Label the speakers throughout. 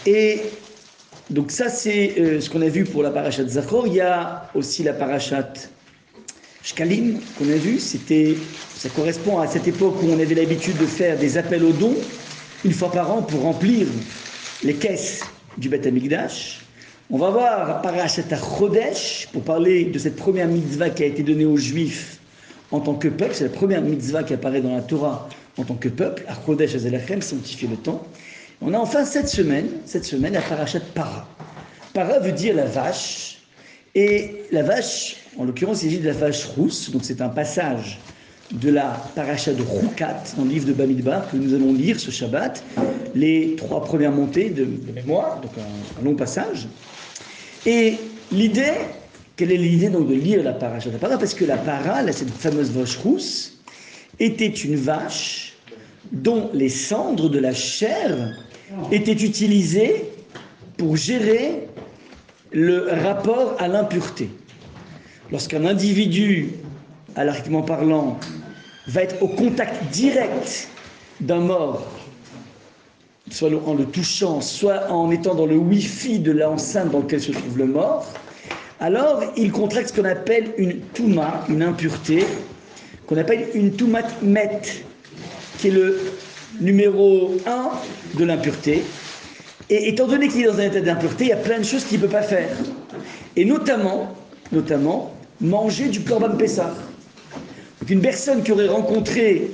Speaker 1: Et donc ça c'est ce qu'on a vu pour la parashat Zachor. Il y a aussi la parashat Shkalim qu'on a vu. Ça correspond à cette époque où on avait l'habitude de faire des appels aux dons une fois par an pour remplir les caisses du Beth Amikdash. On va voir parashat Chodesh pour parler de cette première mitzvah qui a été donnée aux Juifs en tant que peuple. C'est la première mitzvah qui apparaît dans la Torah en tant que peuple. Chodesh Azelachem, sanctifier le temps. On a enfin cette semaine la parashat Para. Para veut dire la vache, et la vache, en l'occurrence, il s'agit de la vache rousse, donc c'est un passage de la parashat de Chukat, dans le livre de Bamidbar, que nous allons lire ce Shabbat, les 3 premières montées de mémoire, donc un long passage. Et l'idée, quelle est l'idée donc de lire la parashat de Para? Parce que la Para, là, cette fameuse vache rousse, était une vache dont les cendres de la chair étaient utilisées pour gérer le rapport à l'impureté. Lorsqu'un individu, halakhiquement parlant, va être au contact direct d'un mort, soit en le touchant, soit en étant dans le wifi de l'enceinte dans laquelle se trouve le mort, alors il contracte ce qu'on appelle une touma, une impureté, qu'on appelle une toumat met, qui est le numéro 1 de l'impureté. Et étant donné qu'il est dans un état d'impureté, il y a plein de choses qu'il ne peut pas faire. Et notamment manger du Korban Pessah. Donc une personne qui aurait rencontré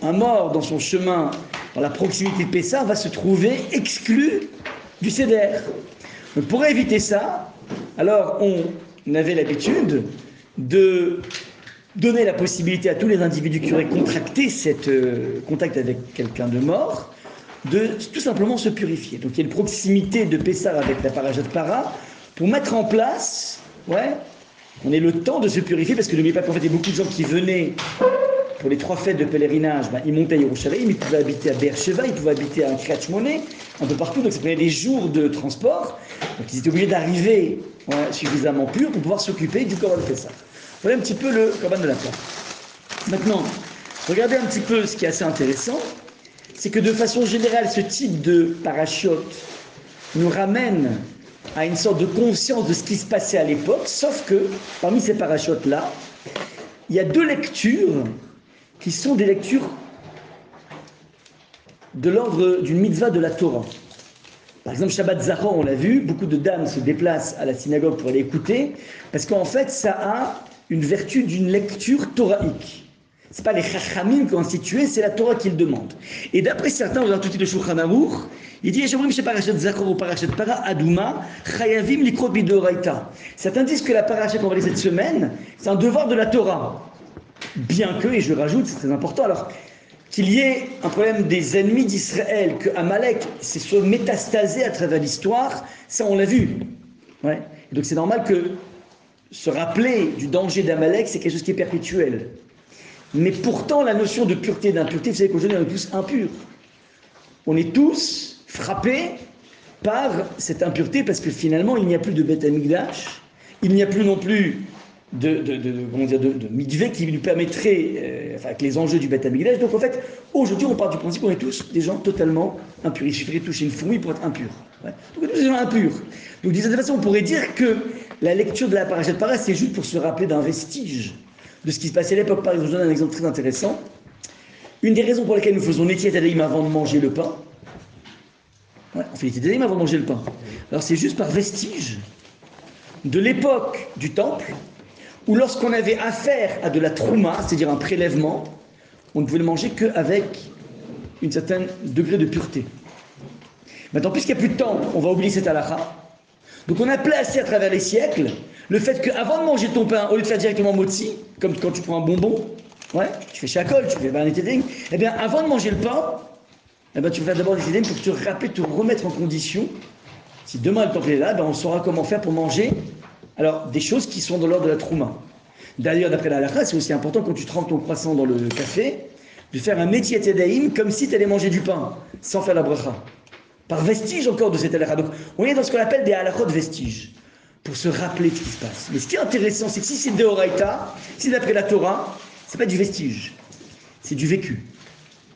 Speaker 1: un mort dans son chemin, dans la proximité de Pessah, va se trouver exclue du Seder. Donc pour éviter ça, alors on avait l'habitude de donner la possibilité à tous les individus qui auraient contracté cet contact avec quelqu'un de mort de tout simplement se purifier. Donc il y a une proximité de Pessah avec la parashat Para pour mettre en place, on ait le temps de se purifier, parce que n'oubliez pas qu'en fait il y a beaucoup de gens qui venaient pour les 3 fêtes de pèlerinage, ils montaient à Yerushalayim, ils pouvaient habiter à Beersheva, ils pouvaient habiter à Kriyat Shmona, un peu partout, donc ça prenait des jours de transport, donc ils étaient obligés d'arriver suffisamment purs pour pouvoir s'occuper du Korban Pessah. Voilà un petit peu le Korban de la Pâque. Maintenant, regardez un petit peu ce qui est assez intéressant, c'est que de façon générale, ce type de parachute nous ramène à une sorte de conscience de ce qui se passait à l'époque, sauf que parmi ces parachutes-là, il y a 2 lectures qui sont des lectures de l'ordre d'une mitzvah de la Torah. Par exemple, Shabbat Zachor, on l'a vu, beaucoup de dames se déplacent à la synagogue pour aller écouter, parce qu'en fait, ça a une vertu d'une lecture torahique. Ce n'est pas les chachamim qui ont institué, c'est la Torah qui le demande. Et d'après certains, on regarde tout de suite le Shulchan Aruch, il dit certains disent que la parashat qu'on va lire cette semaine, c'est un devoir de la Torah. Bien que, et je rajoute, c'est très important, alors qu'il y ait un problème des ennemis d'Israël, que Amalek s'est soit métastasé à travers l'histoire, ça on l'a vu. Et donc c'est normal que se rappeler du danger d'Amalek, c'est quelque chose qui est perpétuel. Mais pourtant, la notion de pureté et d'impureté, vous savez qu'aujourd'hui, on est tous impurs. On est tous frappés par cette impureté, parce que finalement, il n'y a plus de Beth Amikdash, il n'y a plus non plus de mitveh qui nous permettrait, avec les enjeux du Beth Amikdash. Donc en fait, aujourd'hui, on part du principe qu'on est tous des gens totalement impurs. Il suffirait de toucher une fourmi pour être impur. Donc on est tous des gens impurs. Donc d'une certaine façon, on pourrait dire que la lecture de la parashat Para, c'est juste pour se rappeler d'un vestige de ce qui se passait à l'époque. Par exemple, je vous donne un exemple très intéressant. Une des raisons pour lesquelles nous faisons Netilat Yadayim avant de manger le pain, on fait Netilat Yadayim avant de manger le pain. Alors c'est juste par vestige de l'époque du temple, où lorsqu'on avait affaire à de la trouma, c'est-à-dire un prélèvement, on ne pouvait le manger qu'avec un certain degré de pureté. Maintenant, puisqu'il n'y a plus de temple, on va oublier cette halakha. Donc on a placé à travers les siècles le fait qu'avant de manger ton pain, au lieu de faire directement motzi, comme quand tu prends un bonbon, tu fais shakol, tu fais barnétéding, eh bien avant de manger le pain, tu vas faire d'abord des téding pour te rappeler, te remettre en condition. Si demain le temple est là, on saura comment faire pour manger des choses qui sont de l'ordre de la trouma. D'ailleurs, d'après la halakha, c'est aussi important quand tu trempes ton croissant dans le café, de faire un Netilat Yadayim comme si tu allais manger du pain, sans faire la bracha. Par vestige encore de cette halakha. Donc on est dans ce qu'on appelle des halakhot de vestiges, pour se rappeler de ce qui se passe. Mais ce qui est intéressant, c'est que si c'est Deoraita, si c'est d'après la Torah, c'est pas du vestige, c'est du vécu.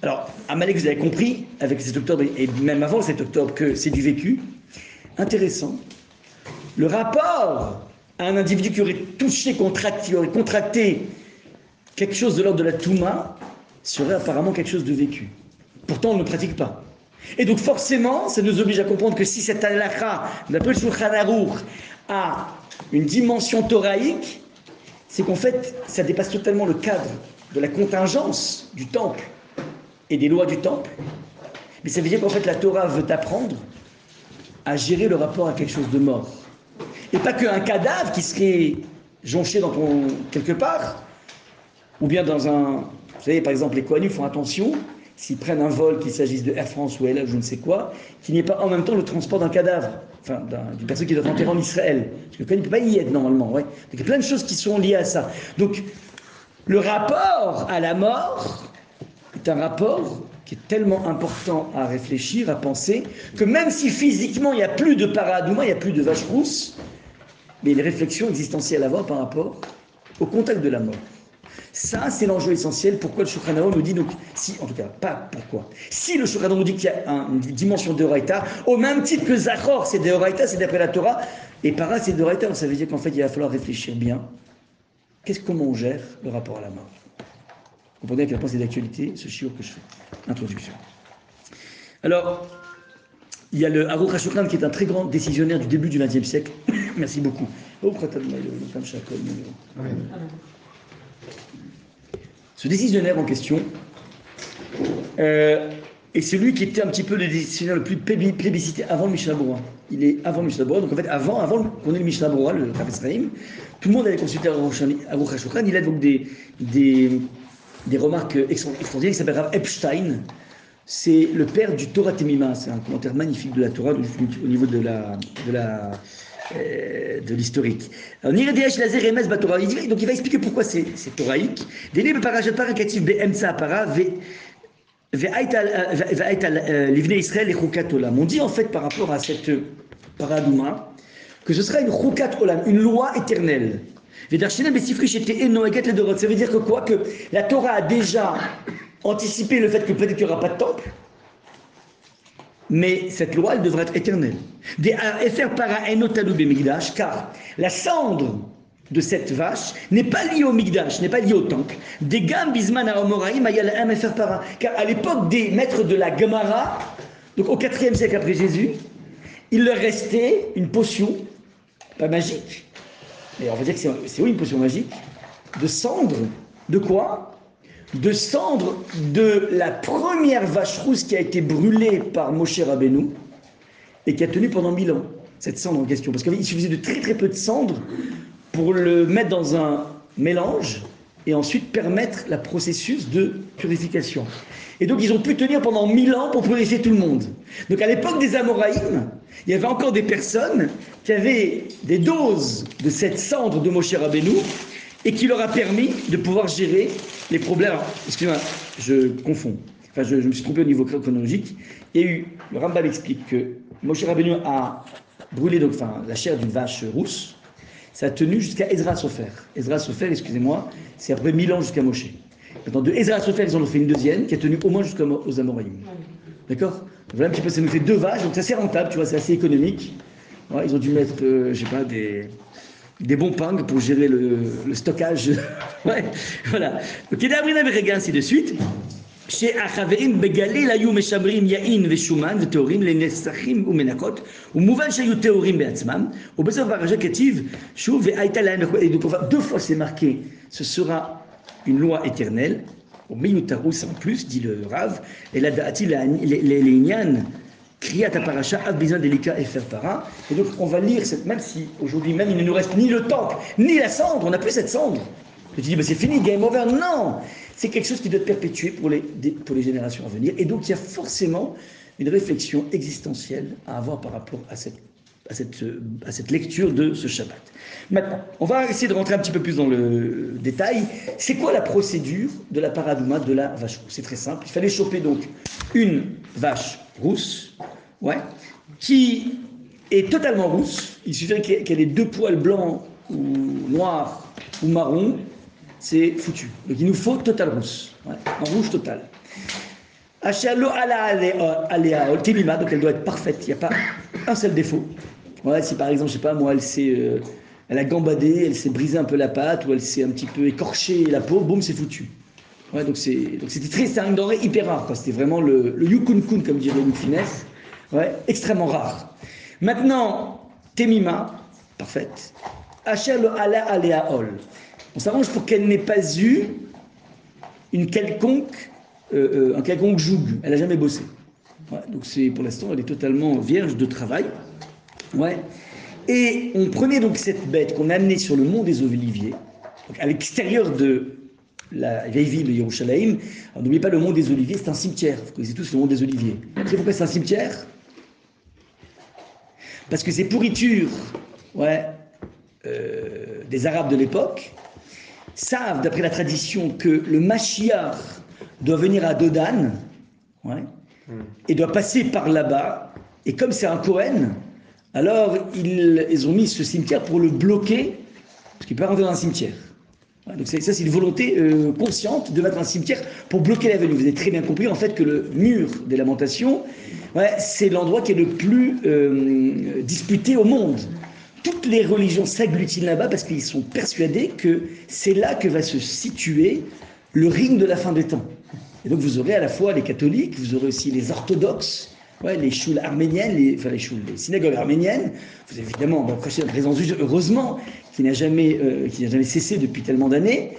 Speaker 1: Alors, Amalek, vous avez compris, avec cet octobre, et même avant cet octobre, que c'est du vécu. Intéressant. Le rapport à un individu qui aurait touché, qui aurait contracté quelque chose de l'ordre de la Touma, serait apparemment quelque chose de vécu. Pourtant, on ne le pratique pas. Et donc, forcément, ça nous oblige à comprendre que si cette halakha, d'après le Shulchan Aruch, a une dimension thoraïque, c'est qu'en fait, ça dépasse totalement le cadre de la contingence du temple et des lois du temple. Mais ça veut dire qu'en fait, la Torah veut t'apprendre à gérer le rapport à quelque chose de mort. Et pas qu'un cadavre qui serait jonché dans ton quelque part, ou bien dans un... Vous savez, par exemple, les Kohanim font attention, s'ils prennent un vol, qu'il s'agisse de Air France ou LA, je ne sais quoi, qu'il n'y ait pas en même temps le transport d'un cadavre, enfin, d'une personne qui doit être enterrée en Israël. Parce que le Kohen ne peut pas y être normalement. Ouais. Donc il y a plein de choses qui sont liées à ça. Donc, le rapport à la mort est un rapport qui est tellement important à réfléchir, à penser, que même si physiquement il n'y a plus de paradouma, il n'y a plus de vache rousse, mais il y a une réflexion existentielle à avoir par rapport au contact de la mort. Ça, c'est l'enjeu essentiel. Pourquoi le Shulchan Aruch nous dit, donc, si, en tout cas, pas pourquoi. Si le Shulchan Aruch nous dit qu'il y a une dimension de Horaïta, au même titre que Zachor, c'est de Horaïta, c'est d'après la Torah, et Para, c'est de Horaïta, ça veut dire qu'en fait, il va falloir réfléchir bien. Comment on gère le rapport à la mort? Vous comprenez à quel point c'est d'actualité, ce shiur que je fais. Introduction. Alors, il y a le Aruch HaShulchan qui est un très grand décisionnaire du début du XXe siècle. Merci beaucoup. Ce décisionnaire en question est celui qui était un petit peu le décisionnaire le plus plébiscité avant le Mishnah Berurah. Il est avant le Mishnah Berurah, donc en fait avant qu'on ait le Mishnah Berurah, le Chafetz Chaim, tout le monde allait consulter Aruch HaShulchan. Il a donc des remarques extraordinaires. Il s'appelle Rav Epstein. C'est le père du Torah Temima. C'est un commentaire magnifique de la Torah au niveau de l'historique. Donc il va expliquer pourquoi c'est thoraïque. On dit en fait par rapport à cette paradouma que ce sera une chukat olam, une loi éternelle. Ça veut dire que quoi? Que la Torah a déjà anticipé le fait que peut-être qu'il n'y aura pas de temple, mais cette loi, elle devrait être éternelle. Car la cendre de cette vache n'est pas liée au Migdash, n'est pas liée au temple. Car à l'époque des maîtres de la Gemara, donc au 4e siècle après Jésus, il leur restait une potion, pas magique, mais on va dire que c'est oui une potion magique, de cendre, de quoi? De cendre de la première vache rousse qui a été brûlée par Moshe Rabbeinu et qui a tenu pendant 1000 ans, cette cendre en question. Parce qu'il suffisait de très très peu de cendre pour le mettre dans un mélange et ensuite permettre le processus de purification. Et donc ils ont pu tenir pendant 1000 ans pour purifier tout le monde. Donc à l'époque des Amoraïm, il y avait encore des personnes qui avaient des doses de cette cendre de Moshe Rabbeinu et qui leur a permis de pouvoir gérer les problèmes. Alors, excusez-moi, je confonds. Enfin, je me suis trompé au niveau chronologique. Il y a eu, le Rambam explique que Moshe Rabbeinu a brûlé donc, la chair d'une vache rousse. Ça a tenu jusqu'à Ezra Sofer. Ezra Sofer, excusez-moi, c'est après 1000 ans jusqu'à Moshe. Maintenant, de Ezra Sofer, ils en ont fait une deuxième qui a tenu au moins jusqu'aux Amoraïm. D'accord? Voilà un petit peu, ça nous fait 2 vaches, donc c'est assez rentable, tu vois, c'est assez économique. Ouais, ils ont dû mettre, je sais pas, des bons pangs pour gérer le stockage. Ouais, voilà. Donc, il y a des ainsi de suite. שהחברים בגליל היו משמרים יין ושומן וטהורים לנסחים ומנקות ומובן שהיו טהורים בעצמם ובסוף הפרשה כתיב שוב והייתה להם et donc 2 fois c'est marqué ce sera une loi éternelle au Miyutarus en plus dit le Rav et la da'ati l'Inyan Kriyat HaParasha a besoin délicat et faire para. Et donc on va lire cette, même si aujourd'hui même il ne nous reste ni le temple ni la cendre, on n'a plus cette cendre. Et tu dis c'est fini, game over. Non, c'est quelque chose qui doit être perpétué pour les générations à venir. Et donc il y a forcément une réflexion existentielle à avoir par rapport à cette lecture de ce Shabbat. Maintenant, on va essayer de rentrer un petit peu plus dans le détail. C'est quoi la procédure de la paradouma de la vache rousse? C'est très simple. Il fallait choper donc une vache rousse, ouais, qui est totalement rousse. Il suffit qu'elle ait 2 poils blancs ou noirs ou marrons, c'est foutu. Donc il nous faut totale rousse, ouais, en rouge total. Hachalo ala alea timima, donc elle doit être parfaite, il n'y a pas un seul défaut. Ouais, si par exemple, je sais pas, moi, elle a gambadé, elle s'est brisé un peu la patte, ou elle s'est un petit peu écorché la peau, boum, c'est foutu. Ouais, donc c'est une denrée hyper rare, quoi. C'était vraiment le yukun kun, comme dirait Louis de Finesse. Ouais, extrêmement rare. Maintenant, temima, parfaite. Hachalo ala alea ol. On s'arrange pour qu'elle n'ait pas eu un quelconque joug. Elle n'a jamais bossé. Ouais, donc pour l'instant, elle est totalement vierge de travail. Ouais. Et on prenait donc cette bête qu'on amenait sur le mont des Oliviers, donc à l'extérieur de la vieille ville de Yerushalayim. N'oubliez pas, le mont des Oliviers, c'est un cimetière. Vous connaissez tous le mont des Oliviers. Vous savez pourquoi c'est un cimetière? Parce que ces pourritures, ouais, des Arabes de l'époque savent, d'après la tradition, que le Mashiach doit venir à Dodan, ouais, et doit passer par là-bas. Et comme c'est un Kohen, alors ils ont mis ce cimetière pour le bloquer, parce qu'il ne peut pas rentrer dans un cimetière. Ouais, donc ça, c'est une volonté consciente de mettre un cimetière pour bloquer la venue. Vous avez très bien compris en fait que le mur des lamentations, ouais, c'est l'endroit qui est le plus disputé au monde. Toutes les religions s'agglutinent là-bas parce qu'ils sont persuadés que c'est là que va se situer le ring de la fin des temps. Et donc vous aurez à la fois les catholiques, vous aurez aussi les orthodoxes, ouais, les choules arméniennes, les synagogues arméniennes. Vous avez évidemment prêché la présence du Dieu, heureusement, qui n'a jamais cessé depuis tellement d'années.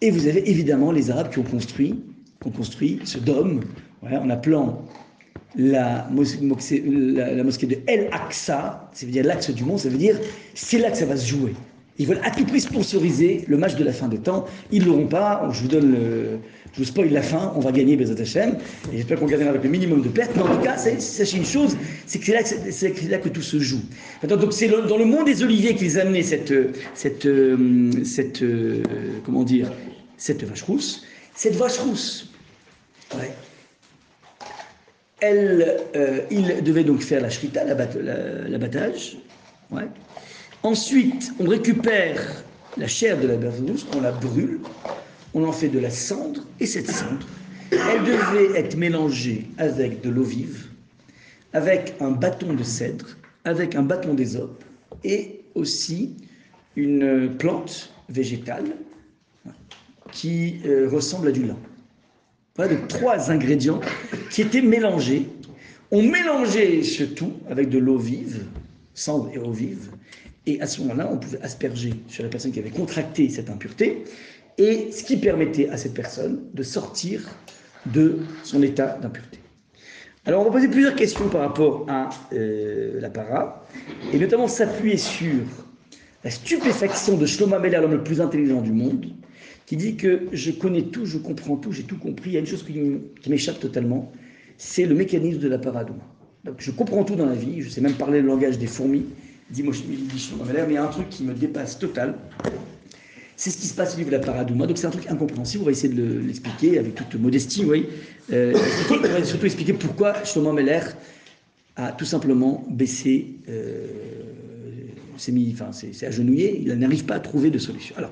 Speaker 1: Et vous avez évidemment les Arabes qui ont construit ce dôme, ouais, en appelant la mosquée de El Aqsa, ça veut dire l'axe du monde, ça veut dire c'est là que ça va se jouer. Ils veulent à tout prix sponsoriser le match de la fin des temps. Ils ne l'auront pas. Je vous spoil la fin. On va gagner Bezat Hashem. Et j'espère qu'on gagnera avec le minimum de pertes. Mais en tout cas, sachez une chose, c'est que c'est là que tout se joue. Donc c'est dans le mont des Oliviers qu'ils amenaient cette vache rousse. Cette vache rousse, ouais. Il devait donc faire la shrita, l'abattage. Ouais. Ensuite, on récupère la chair de la vache rousse, on la brûle, on en fait de la cendre, et cette cendre, elle devait être mélangée avec de l'eau vive, avec un bâton de cèdre, avec un bâton d'ésope, et aussi une plante végétale qui ressemble à du lin. Voilà, donc 3 ingrédients qui étaient mélangés. On mélangeait ce tout avec de l'eau vive, cendre et eau vive, et à ce moment-là, on pouvait asperger sur la personne qui avait contracté cette impureté, et ce qui permettait à cette personne de sortir de son état d'impureté. Alors, on va poser plusieurs questions par rapport à la para, et notamment s'appuyer sur la stupéfaction de Shlomo Ameler, l'homme le plus intelligent du monde, qui dit que je connais tout, je comprends tout, j'ai tout compris. Il y a une chose qui m'échappe totalement, c'est le mécanisme de la paradouma. Donc je comprends tout dans la vie, je sais même parler le langage des fourmis, dit Shlomo Ameler, mais il y a un truc qui me dépasse total. C'est ce qui se passe au niveau de la paradouma. Donc c'est un truc incompréhensible, on va essayer de l'expliquer avec toute modestie, oui. On va surtout expliquer pourquoi Shlomo Ameler a tout simplement baissé, s'est agenouillé, il n'arrive pas à trouver de solution. Alors,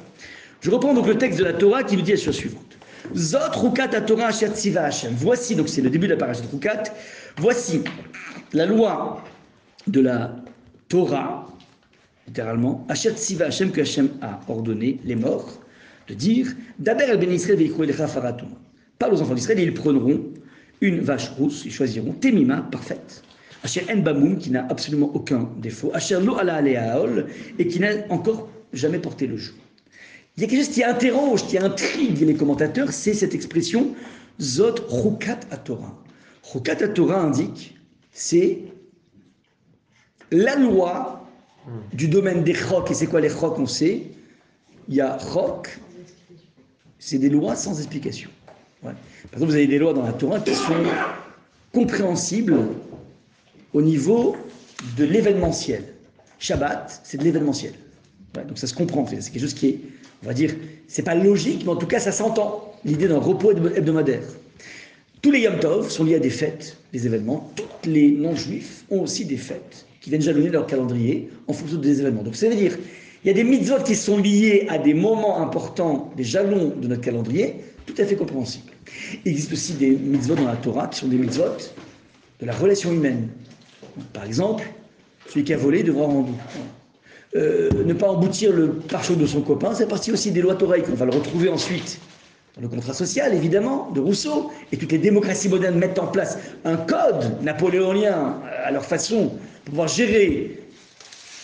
Speaker 1: je reprends donc le texte de la Torah qui nous dit la chose suivante. Zot Rukat Torah Asher Tziva Hashem. Voici, donc c'est le début de la parashat Rukat, voici la loi de la Torah, littéralement, Asher Tziva Hashem, que Hashem a ordonné, les morts, de dire Daber el ben Israël veikru elecha faratuma. Parle aux enfants d'Israël et ils prendront une vache rousse, ils choisiront Temima, parfaite, Asher en bamoum, qui n'a absolument aucun défaut, Asher lo ala alea haol, et qui n'a encore jamais porté le joug. Il y a quelque chose qui interroge, qui intrigue les commentateurs, c'est cette expression Zot Chukat HaTorah. Chukat HaTorah indique, c'est la loi du domaine des chok. Et c'est quoi les chok? On sait, il y a chok, c'est des lois sans explication. Ouais. Par exemple, vous avez des lois dans la Torah qui sont compréhensibles au niveau de l'événementiel. Shabbat, c'est de l'événementiel. Ouais, donc ça se comprend, c'est quelque chose qui est, on va dire, c'est pas logique, mais en tout cas ça s'entend, l'idée d'un repos hebdomadaire. Tous les Yom Tov sont liés à des fêtes, des événements. Tous les non-juifs ont aussi des fêtes qui viennent jalonner leur calendrier en fonction des événements. Donc ça veut dire, il y a des mitzvot qui sont liés à des moments importants, des jalons de notre calendrier, tout à fait compréhensibles. Il existe aussi des mitzvot dans la Torah qui sont des mitzvot de la relation humaine. Par exemple, celui qui a volé devra rendre. Ne pas emboutir le pare-choc de son copain, c'est partie aussi des lois toraïques. On va le retrouver ensuite dans le contrat social, évidemment, de Rousseau. Et toutes les démocraties modernes mettent en place un code napoléonien à leur façon pour pouvoir gérer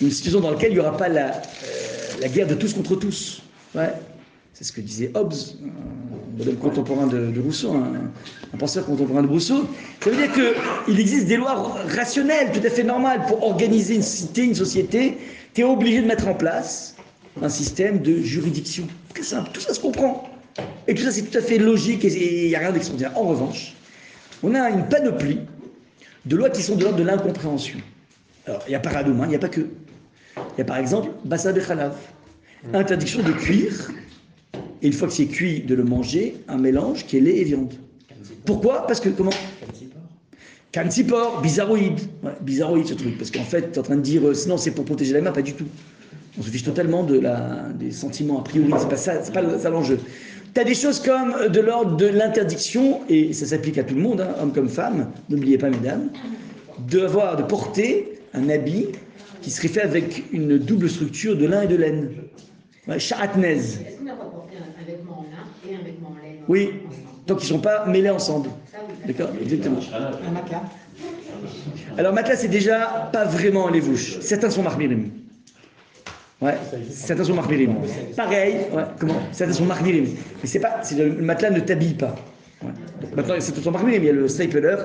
Speaker 1: une situation dans laquelle il n'y aura pas la guerre de tous contre tous. Ouais. C'est ce que disait Hobbes, un modèle contemporain de Rousseau, un penseur contemporain de Rousseau. Ça veut dire qu'il existe des lois rationnelles, tout à fait normales, pour organiser une cité, une société. Tu es obligé de mettre en place un système de juridiction. Très simple, tout ça se comprend. Et tout ça, c'est tout à fait logique et il n'y a rien d'extraordinaire. En revanche, on a une panoplie de lois qui sont de l'ordre de l'incompréhension. Alors, il n'y a pas Radoum, il n'y a pas que. Il y a par exemple Bassa Bechalav, interdiction de cuire, et une fois que c'est cuit, de le manger, un mélange qui est lait et viande. Pourquoi? Parce que, comment? Kansipor, bizarroïde. Ouais, bizarroïde ce truc, parce qu'en fait, tu es en train de dire, sinon c'est pour protéger la main, pas du tout. On se fiche totalement des sentiments a priori, c'est pas ça l'enjeu. Tu as des choses comme de l'ordre de l'interdiction, et ça s'applique à tout le monde, hein, homme comme femme, n'oubliez pas mesdames, de porter un habit qui serait fait avec une double structure de lin et de laine. Ouais, Sha'atnez.
Speaker 2: Est-ce qu'on a pas porté un vêtement en lin et un vêtement en laine?
Speaker 1: Oui, tant qu'ils ne sont pas mêlés ensemble.
Speaker 2: Ça, oui.
Speaker 1: D'accord, exactement.
Speaker 2: Un matelas.
Speaker 1: Alors matelas, c'est déjà pas vraiment les vouches. Certains sont marmirim. Ouais, certains sont marmirim. Pareil, ouais, comment? Certains sont marmirim. Mais le matelas ne t'habille pas. Ouais. Maintenant, certains sont marmirim. Il y a le Stapler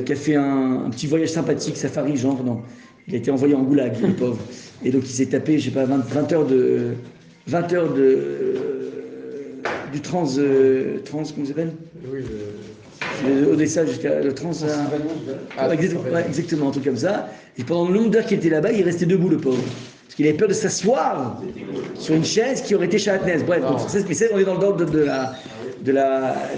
Speaker 1: qui a fait un petit voyage sympathique, safari, genre, non. Il a été envoyé en goulag, le pauvre. Et donc il s'est tapé, je sais pas, 20 heures du trans, comment ça s'appelle? Oui, Odessa jusqu'à le trans. Exactement, un truc comme ça. Et pendant le nombre d'heures qu'il était là-bas, il restait debout, le pauvre. Parce qu'il avait peur de s'asseoir sur une chaise qui aurait été Sha'atnez. Bref, donc, on est dans le ordre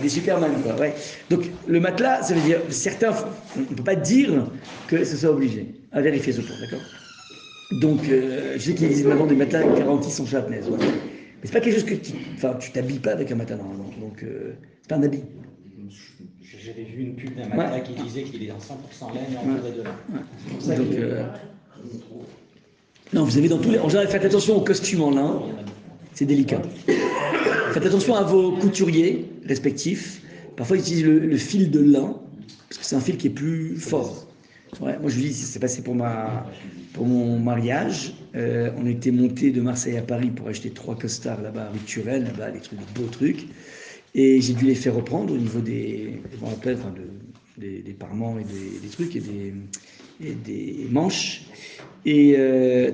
Speaker 1: des Superman, quoi. Ouais. Donc le matelas, ça veut dire, certains, on ne peut pas dire que ce soit obligé. À vérifier ce point, d'accord? Donc, je sais qu'il existe maintenant des matelas garantis sans Sha'atnez. Ouais. Mais c'est pas quelque chose que tu t'habilles pas avec un matelas normalement. Donc, c'est pas un habit.
Speaker 3: J'avais vu une pub d'un matelas qui disait qu'il est en 100% laine et entouré de lin.
Speaker 1: Donc, non, vous avez dans tous les. En général, faites attention aux costumes en lin. C'est délicat. Faites attention à vos couturiers respectifs. Parfois, ils utilisent le fil de lin parce que c'est un fil qui est plus fort. Ouais, moi, je vous dis, c'est passé pour mon mariage. On était monté de Marseille à Paris pour acheter 3 costards là-bas, rue Turel, là-bas, des beaux trucs. Et j'ai dû les faire reprendre au niveau des parements et des trucs et des manches. Et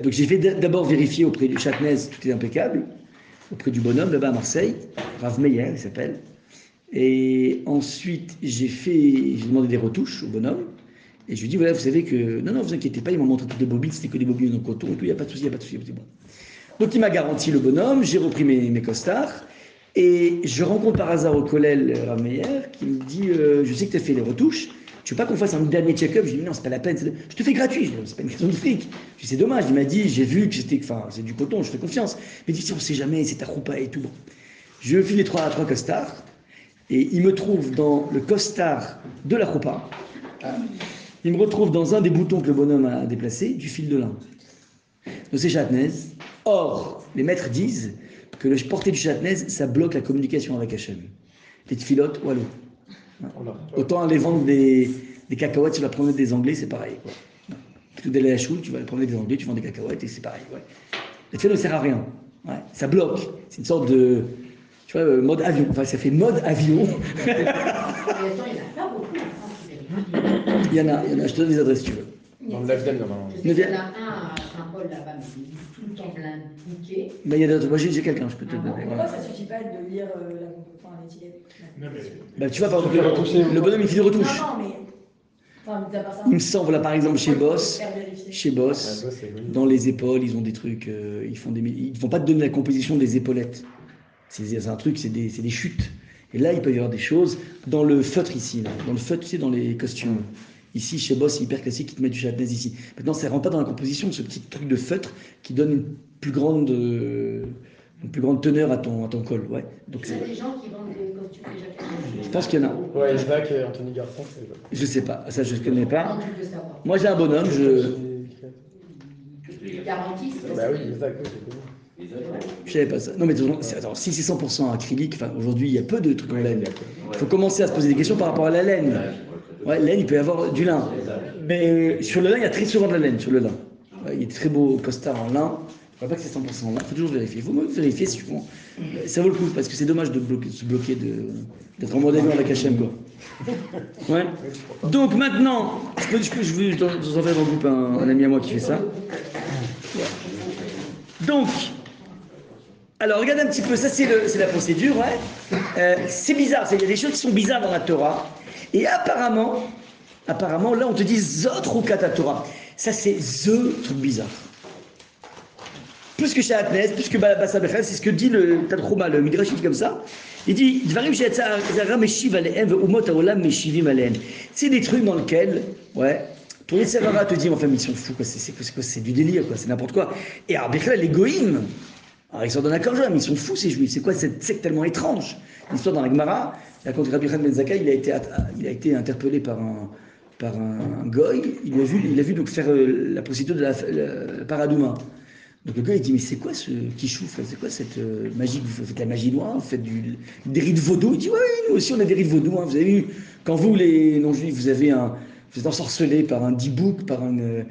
Speaker 1: donc j'ai fait d'abord vérifier auprès du Châtenez, tout est impeccable, auprès du bonhomme là-bas à Marseille, Rav Meyer il s'appelle. Et ensuite j'ai demandé des retouches au bonhomme. Et je lui ai dit, voilà, vous savez que, non, vous inquiétez pas, il m'a montré toutes les bobines, c'était que des bobines en coton et tout, il n'y a pas de souci, c'est bon. Donc il m'a garanti le bonhomme, j'ai repris mes costards, et je rencontre par hasard au collège Rav Meyer qui me dit, je sais que tu as fait les retouches, tu veux pas qu'on fasse un dernier check-up? Je lui dis, non, c'est pas la peine, je te fais gratuit, c'est pas une question de fric. Je lui dis, c'est dommage, il m'a dit, j'ai vu que c'est du coton, je fais confiance. Il m'a dit, on sait jamais, c'est ta roupa et tout. Bon. Je file les trois costards, et il me trouve dans le costard de la roupa. Il me retrouve dans un des boutons que le bonhomme a déplacé, du fil de lin. Donc c'est Châtenez. Or, les maîtres disent que le porter du Châtenez, ça bloque la communication avec Hachem. Les tfilotes, wallo. Autant aller vendre des cacahuètes sur la promenade des Anglais, c'est pareil. Plutôt d'aller à la choule, tu vas à la promenade des Anglais, tu vends des cacahuètes et c'est pareil. Ouais. Les tfilotes ne sert à rien. Ouais. Ça bloque. C'est une sorte de, tu vois, mode avion. Enfin, ça fait mode avion. Il y en a, je te donne des adresses si tu veux.
Speaker 4: Dans le 9e, normalement.
Speaker 2: Il y en a un à Saint-Paul là-bas, mais il est tout le temps plein de bouquets.
Speaker 1: Mais il y a d'autres. Moi, j'ai quelqu'un, je peux te donner.
Speaker 5: Pourquoi ça ne suffit pas de lire l'étiquette?
Speaker 1: Bah, tu vois, par exemple, le bonhomme, il fait des retouches.
Speaker 5: Non, mais. Enfin, mis à part ça.
Speaker 1: Il me semble, là, par exemple, chez Boss, dans les épaules, ils ont des trucs. Ils ne vont pas te donner la composition des épaulettes. C'est un truc, c'est des chutes. Et là, il peut y avoir des choses. Dans le feutre ici, là, dans le feutre, tu sais, dans les costumes. Ici, chez Boss, c'est hyper classique, ils te mettent du Châtenez ici. Maintenant, ça ne rentre pas dans la composition, ce petit truc de feutre qui donne une plus grande teneur à ton col. Ouais. Donc,
Speaker 2: il y a des gens qui vendent des costumes déjà
Speaker 1: Je pense qu'il y en a.
Speaker 4: Ouais, Isaac et Anthony Garçon, c'est quoi?
Speaker 1: Je sais pas, ça je ne connais pas.
Speaker 2: Comment tu peux savoir?
Speaker 1: Moi j'ai un bonhomme,
Speaker 2: Les garanties,
Speaker 4: Bah oui, Isaac, oui, c'est connu.
Speaker 1: je savais pas ça. Non mais attends, si c'est 100% acrylique, enfin, aujourd'hui il y a peu de trucs en laine. Il faut commencer à se poser des questions par rapport à la laine. Ouais, laine, il peut y avoir du lin. Mais sur le lin, il y a très souvent de la laine sur le lin. Ouais, il y a de très beaux costards en lin. Je ne crois pas que c'est 100% lin, il faut toujours vérifier. Il faut vérifier si ça vaut le coup, parce que c'est dommage de se bloquer, d'être en mode avion avec Hachem, quoi. Ouais. Donc maintenant, je vous en faire dans le groupe un ami à moi qui fait ça. Donc, alors regardez un petit peu, ça c'est la procédure, ouais. C'est bizarre, il y a des choses qui sont bizarres dans la Torah. Et apparemment, là on te dit Zot Rukat Torah. Ça c'est The truc bizarre. Plus que Shahatnes, plus que Bassa Bechel, c'est ce que dit le Tadchouma, le Midrash, comme ça. Il dit Dvarim Shetzara Meshiv Alehem Umot Haolam Meshivim Alehem. C'est des trucs dans lesquels, ouais, ton Yetzirah te dit, enfin, ils sont fous, quoi, c'est du délire, quoi, c'est n'importe quoi. Et alors, Bechel, les goïms, alors ils sont dans la Korjam, ils sont fous ces juifs, c'est quoi cette secte tellement étrange? L'histoire dans la Gemara, quand Rabbi Khan Ben Zakkai, il a été interpellé par un goy, il a vu donc faire la procédure de la paradouma. Donc le gars il dit mais c'est quoi ce kichouf, c'est quoi cette magie, vous faites la magie noire, vous faites des rites vaudou? Il dit ouais, nous aussi on a des rites vaudou, hein. Vous avez vu, quand vous les non-juifs vous êtes ensorcelés par un dibouk, par une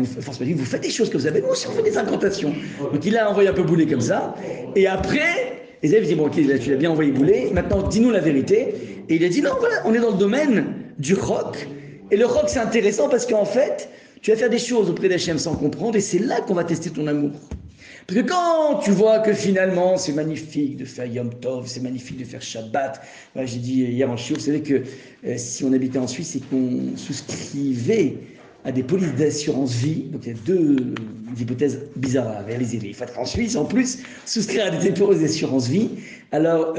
Speaker 1: force magique, vous faites des choses comme ça, mais nous aussi on fait des incantations. Donc il a envoyé un peu bouler comme ça, et après les élèves disent bon ok là, tu l'as bien envoyé bouler, maintenant dis-nous la vérité. Et il a dit non voilà, on est dans le domaine du rock, et le rock c'est intéressant parce qu'en fait tu vas faire des choses auprès d'Hachem sans comprendre, et c'est là qu'on va tester ton amour. Parce que quand tu vois que finalement c'est magnifique de faire Yom Tov, c'est magnifique de faire Shabbat, j'ai dit hier en shiur, vous savez que si on habitait en Suisse et qu'on souscrivait à des polices d'assurance vie, donc il y a deux hypothèses bizarres à réaliser. Il faut être en Suisse, en plus, souscrire à des polices d'assurance vie. Alors,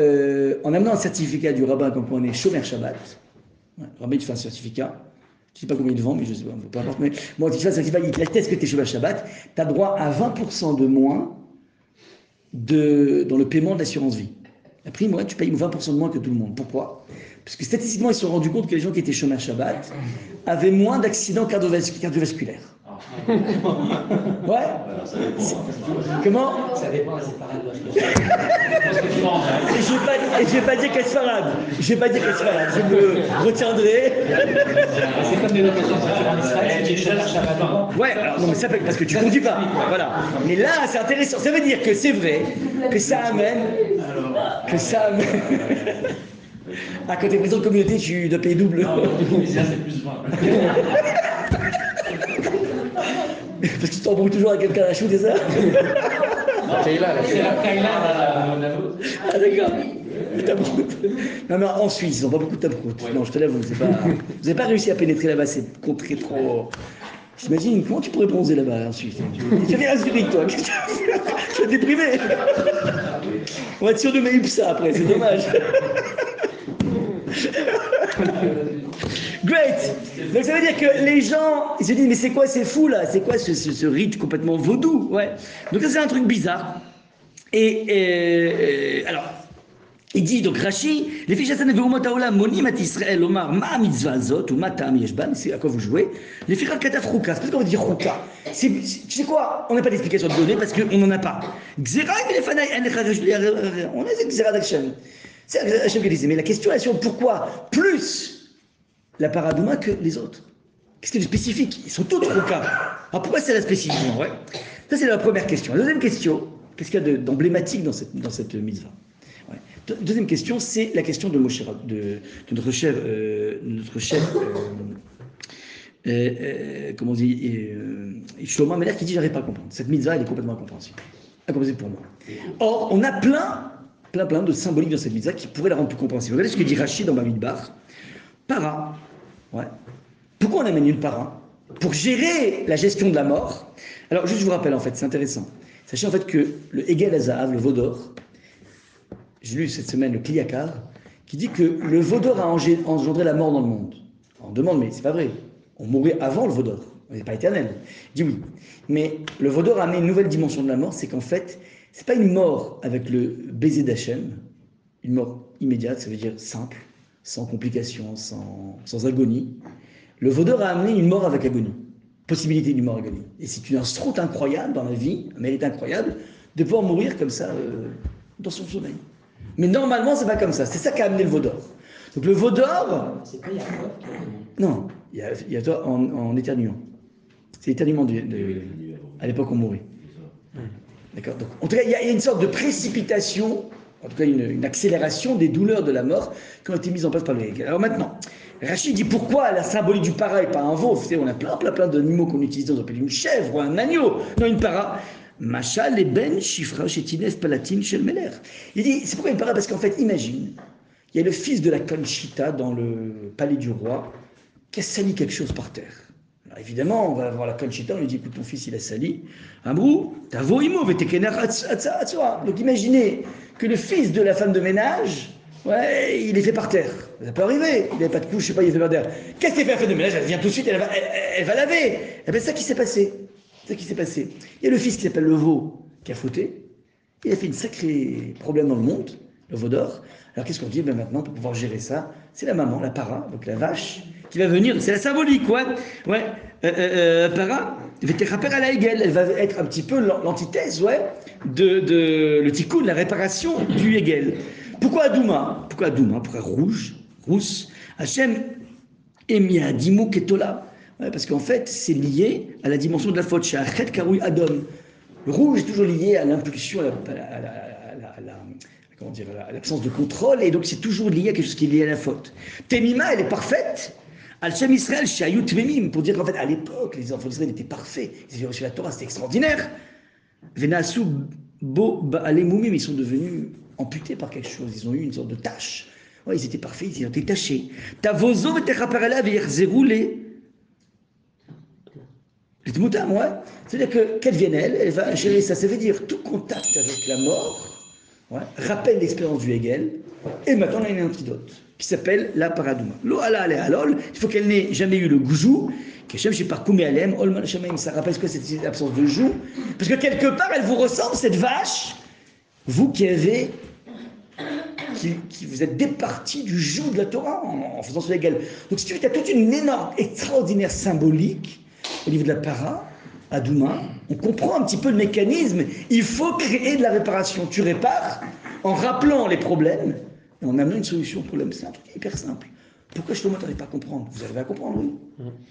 Speaker 1: en amenant un certificat du rabbin comme quoi on est Shomer Shabbat, le rabbin il te fait un certificat. Je ne sais pas combien il vend, mais je ne sais pas, peu importe. Mais moi, tu fais ça, il atteste que tu es Shomer Shabbat, tu as droit à 20% de moins dans le paiement de l'assurance vie. La prime, ouais, tu payes 20% de moins que tout le monde. Pourquoi? Parce que statistiquement, ils se sont rendus compte que les gens qui étaient Shomer Shabbat avaient moins d'accidents cardiovasculaires. Ouais. Comment?
Speaker 3: Ça dépend, c'est pareil.
Speaker 1: Et je vais pas dire qu'elle se farade. Je me retiendrai.
Speaker 3: C'est comme les locations en Israël, qui est déjà la Shabbat.
Speaker 1: Ouais, alors non, mais ça fait parce que tu conduis pas. Voilà. Mais là, c'est intéressant. Ça veut dire que c'est vrai que ça amène. Ah, quand t'es président de communauté, tu dois payer double.
Speaker 3: Non, le commissaire, c'est plus 20.
Speaker 1: Parce que tu t'embrouilles toujours avec quelqu'un à la chou, c'est ça?
Speaker 3: C'est la Kaila,
Speaker 1: Ah d'accord. Tabrout. Non mais en Suisse, ils n'ont pas beaucoup de tabrout. Ouais. Non, je te l'avoue, vous n'avez pas réussi à pénétrer là-bas, c'est contré trop... J'imagine, comment tu pourrais bronzer là-bas en Suisse? Tu viens à Zurich, toi. Qu'est-ce que tu vas faire? Tu vas te déprimer. On va être sûr de mes ça après, c'est dommage. Great. Donc ça veut dire que les gens, ils se disent mais c'est quoi, c'est fou là, c'est quoi ce rite complètement vaudou, ouais. Donc ça c'est un truc bizarre. Et alors, il dit donc Rashi, les fiches Hassan ve'umot haolam monim at Israël omar ma mitzvah azot ou ma ta'am yeshban, c'est à quoi vous jouez. Les fiches kataf chouka, c'est parce qu'on va dire chouka. Tu sais quoi, on n'a pas d'explication de donner parce qu'on n'en a pas. Xera v'lefanai en on a cette xera d'Hachem. C'est Hachem qui disait, mais la question est sur pourquoi plus la paradouma que les autres. Qu'est-ce qu'il y a de spécifique? Ils sont tous chouka. Alors pourquoi c'est la spécifique? Ouais. Ça c'est la première question. La deuxième question, qu'est-ce qu'il y a d'emblématique dans cette mitzvah? Ouais. Deuxième question, c'est la question de notre chef, comment on dit, Shlomo Amelech qui dit j'arrive pas à comprendre. Cette mitzvah elle est complètement incompréhensible. Incompréhensible pour moi. Or, on a plein de symboliques dans cette mitzvah qui pourraient la rendre plus compréhensible. Regardez ce que dit Rashi dans Bamidbar. Para. Ouais. Pourquoi on amène une para? Pour gérer la gestion de la mort. Alors, juste je vous rappelle en fait, c'est intéressant. Sachez en fait que le Egel Hazahav, le Vaudor, j'ai lu cette semaine le Kliakar, qui dit que le Vaudor a engendré la mort dans le monde. On demande, mais c'est pas vrai. On mourait avant le Vaudor. On n'est pas éternel. Il dit oui. Mais le Vaudor a amené une nouvelle dimension de la mort, c'est qu'en fait, c'est pas une mort avec le baiser d'Hachem, une mort immédiate, ça veut dire simple, sans complications, sans agonie. Le Vaudor a amené une mort avec agonie, possibilité d'une mort agonie. Et c'est une stroute incroyable dans la vie, un mérite incroyable, de pouvoir mourir comme ça dans son sommeil. Mais normalement, c'est pas comme ça. C'est ça qui a amené le Vaudor. Donc le Vaudor...
Speaker 3: C'est pas Yaakov qui a demandé.
Speaker 1: Non, il y a toi en éternuant. C'est l'éternuement à l'époque où on mourait. D'accord. Donc, en tout cas, il y a une sorte de précipitation, en tout cas une accélération des douleurs de la mort qui ont été mises en place par le Hegel. Alors maintenant, Rachid dit pourquoi la symbolique du para et pas un veau. Vous savez, on a plein d'animaux qu'on utilise, on appelle une chèvre ou un agneau, non une para. Machal et ben shifra shetinef palatin shel meler. Il dit, c'est pourquoi une para, parce qu'en fait, imagine, il y a le fils de la Conchita dans le palais du roi qui a sali quelque chose par terre. Alors évidemment, on va voir la Conchita, on lui dit, écoute, ton fils, il a sali. Amrou, t'avo imo, donc imaginez que le fils de la femme de ménage, ouais, il est fait par terre. Ça peut arriver, il n'avait pas de couche, je sais pas, il est fait par terre. Qu'est-ce qu'il fait la femme de ménage? Elle vient tout de suite, elle va laver. Et bien, c'est ça qui s'est passé. C'est ça qui s'est passé. Il y a le fils qui s'appelle le veau, qui a fauté. Il a fait une sacrée problème dans le monde, le veau d'or. Alors qu'est-ce qu'on dit? Ben maintenant, pour pouvoir gérer ça, c'est la maman, la para, donc la vache, qui va venir, c'est la symbolique, ouais. Para, à la Hegel, elle va être un petit peu l'antithèse, ouais, de le tikkun, la réparation du Hegel. Pourquoi Adouma? Pourquoi rousse? Hachem Emia Dimou Ketola. Ouais, parce qu'en fait, c'est lié à la dimension de la faute. Chez Achet Karoui Adom. Le rouge est toujours lié à l'impulsion, à l'absence de contrôle, et donc c'est toujours lié à quelque chose qui est lié à la faute. Temima, elle est parfaite. Al-Shem Israël, Shayut Memim, pour dire qu'en fait, à l'époque, les enfants d'Israël étaient parfaits. Ils avaient reçu la Torah, c'était extraordinaire. Venasu Bo Ba'ale Mumim, ils sont devenus amputés par quelque chose. Ils ont eu une sorte de tâche. Ouais, ils étaient parfaits, ils ont été tachés. Tavozo Vetechaparela Veyerzerule. Ouais. C'est-à-dire que, qu'elle vienne, elle va gérer ça. Ça veut dire tout contact avec la mort, ouais, rappelle l'expérience du Hegel. Et maintenant, on a une antidote qui s'appelle la paradouma. Lo ala ale alol, il faut qu'elle n'ait jamais eu le goujou. Keshem shepar koumé alem, olman shamaim. Ça rappelle ce que c'est cette absence de joug. Parce que quelque part, elle vous ressemble, cette vache. Vous qui avez. Qui vous êtes départis du joug de la Torah en faisant ce Hegel. Donc, si tu veux, tu as toute une énorme, extraordinaire symbolique. Au niveau de la para, à Douma, on comprend un petit peu le mécanisme. Il faut créer de la réparation. Tu répares en rappelant les problèmes et en amenant une solution au problème. C'est un truc hyper simple. Pourquoi Shlomo n'arrive pas à comprendre? Vous arrivez à comprendre, oui.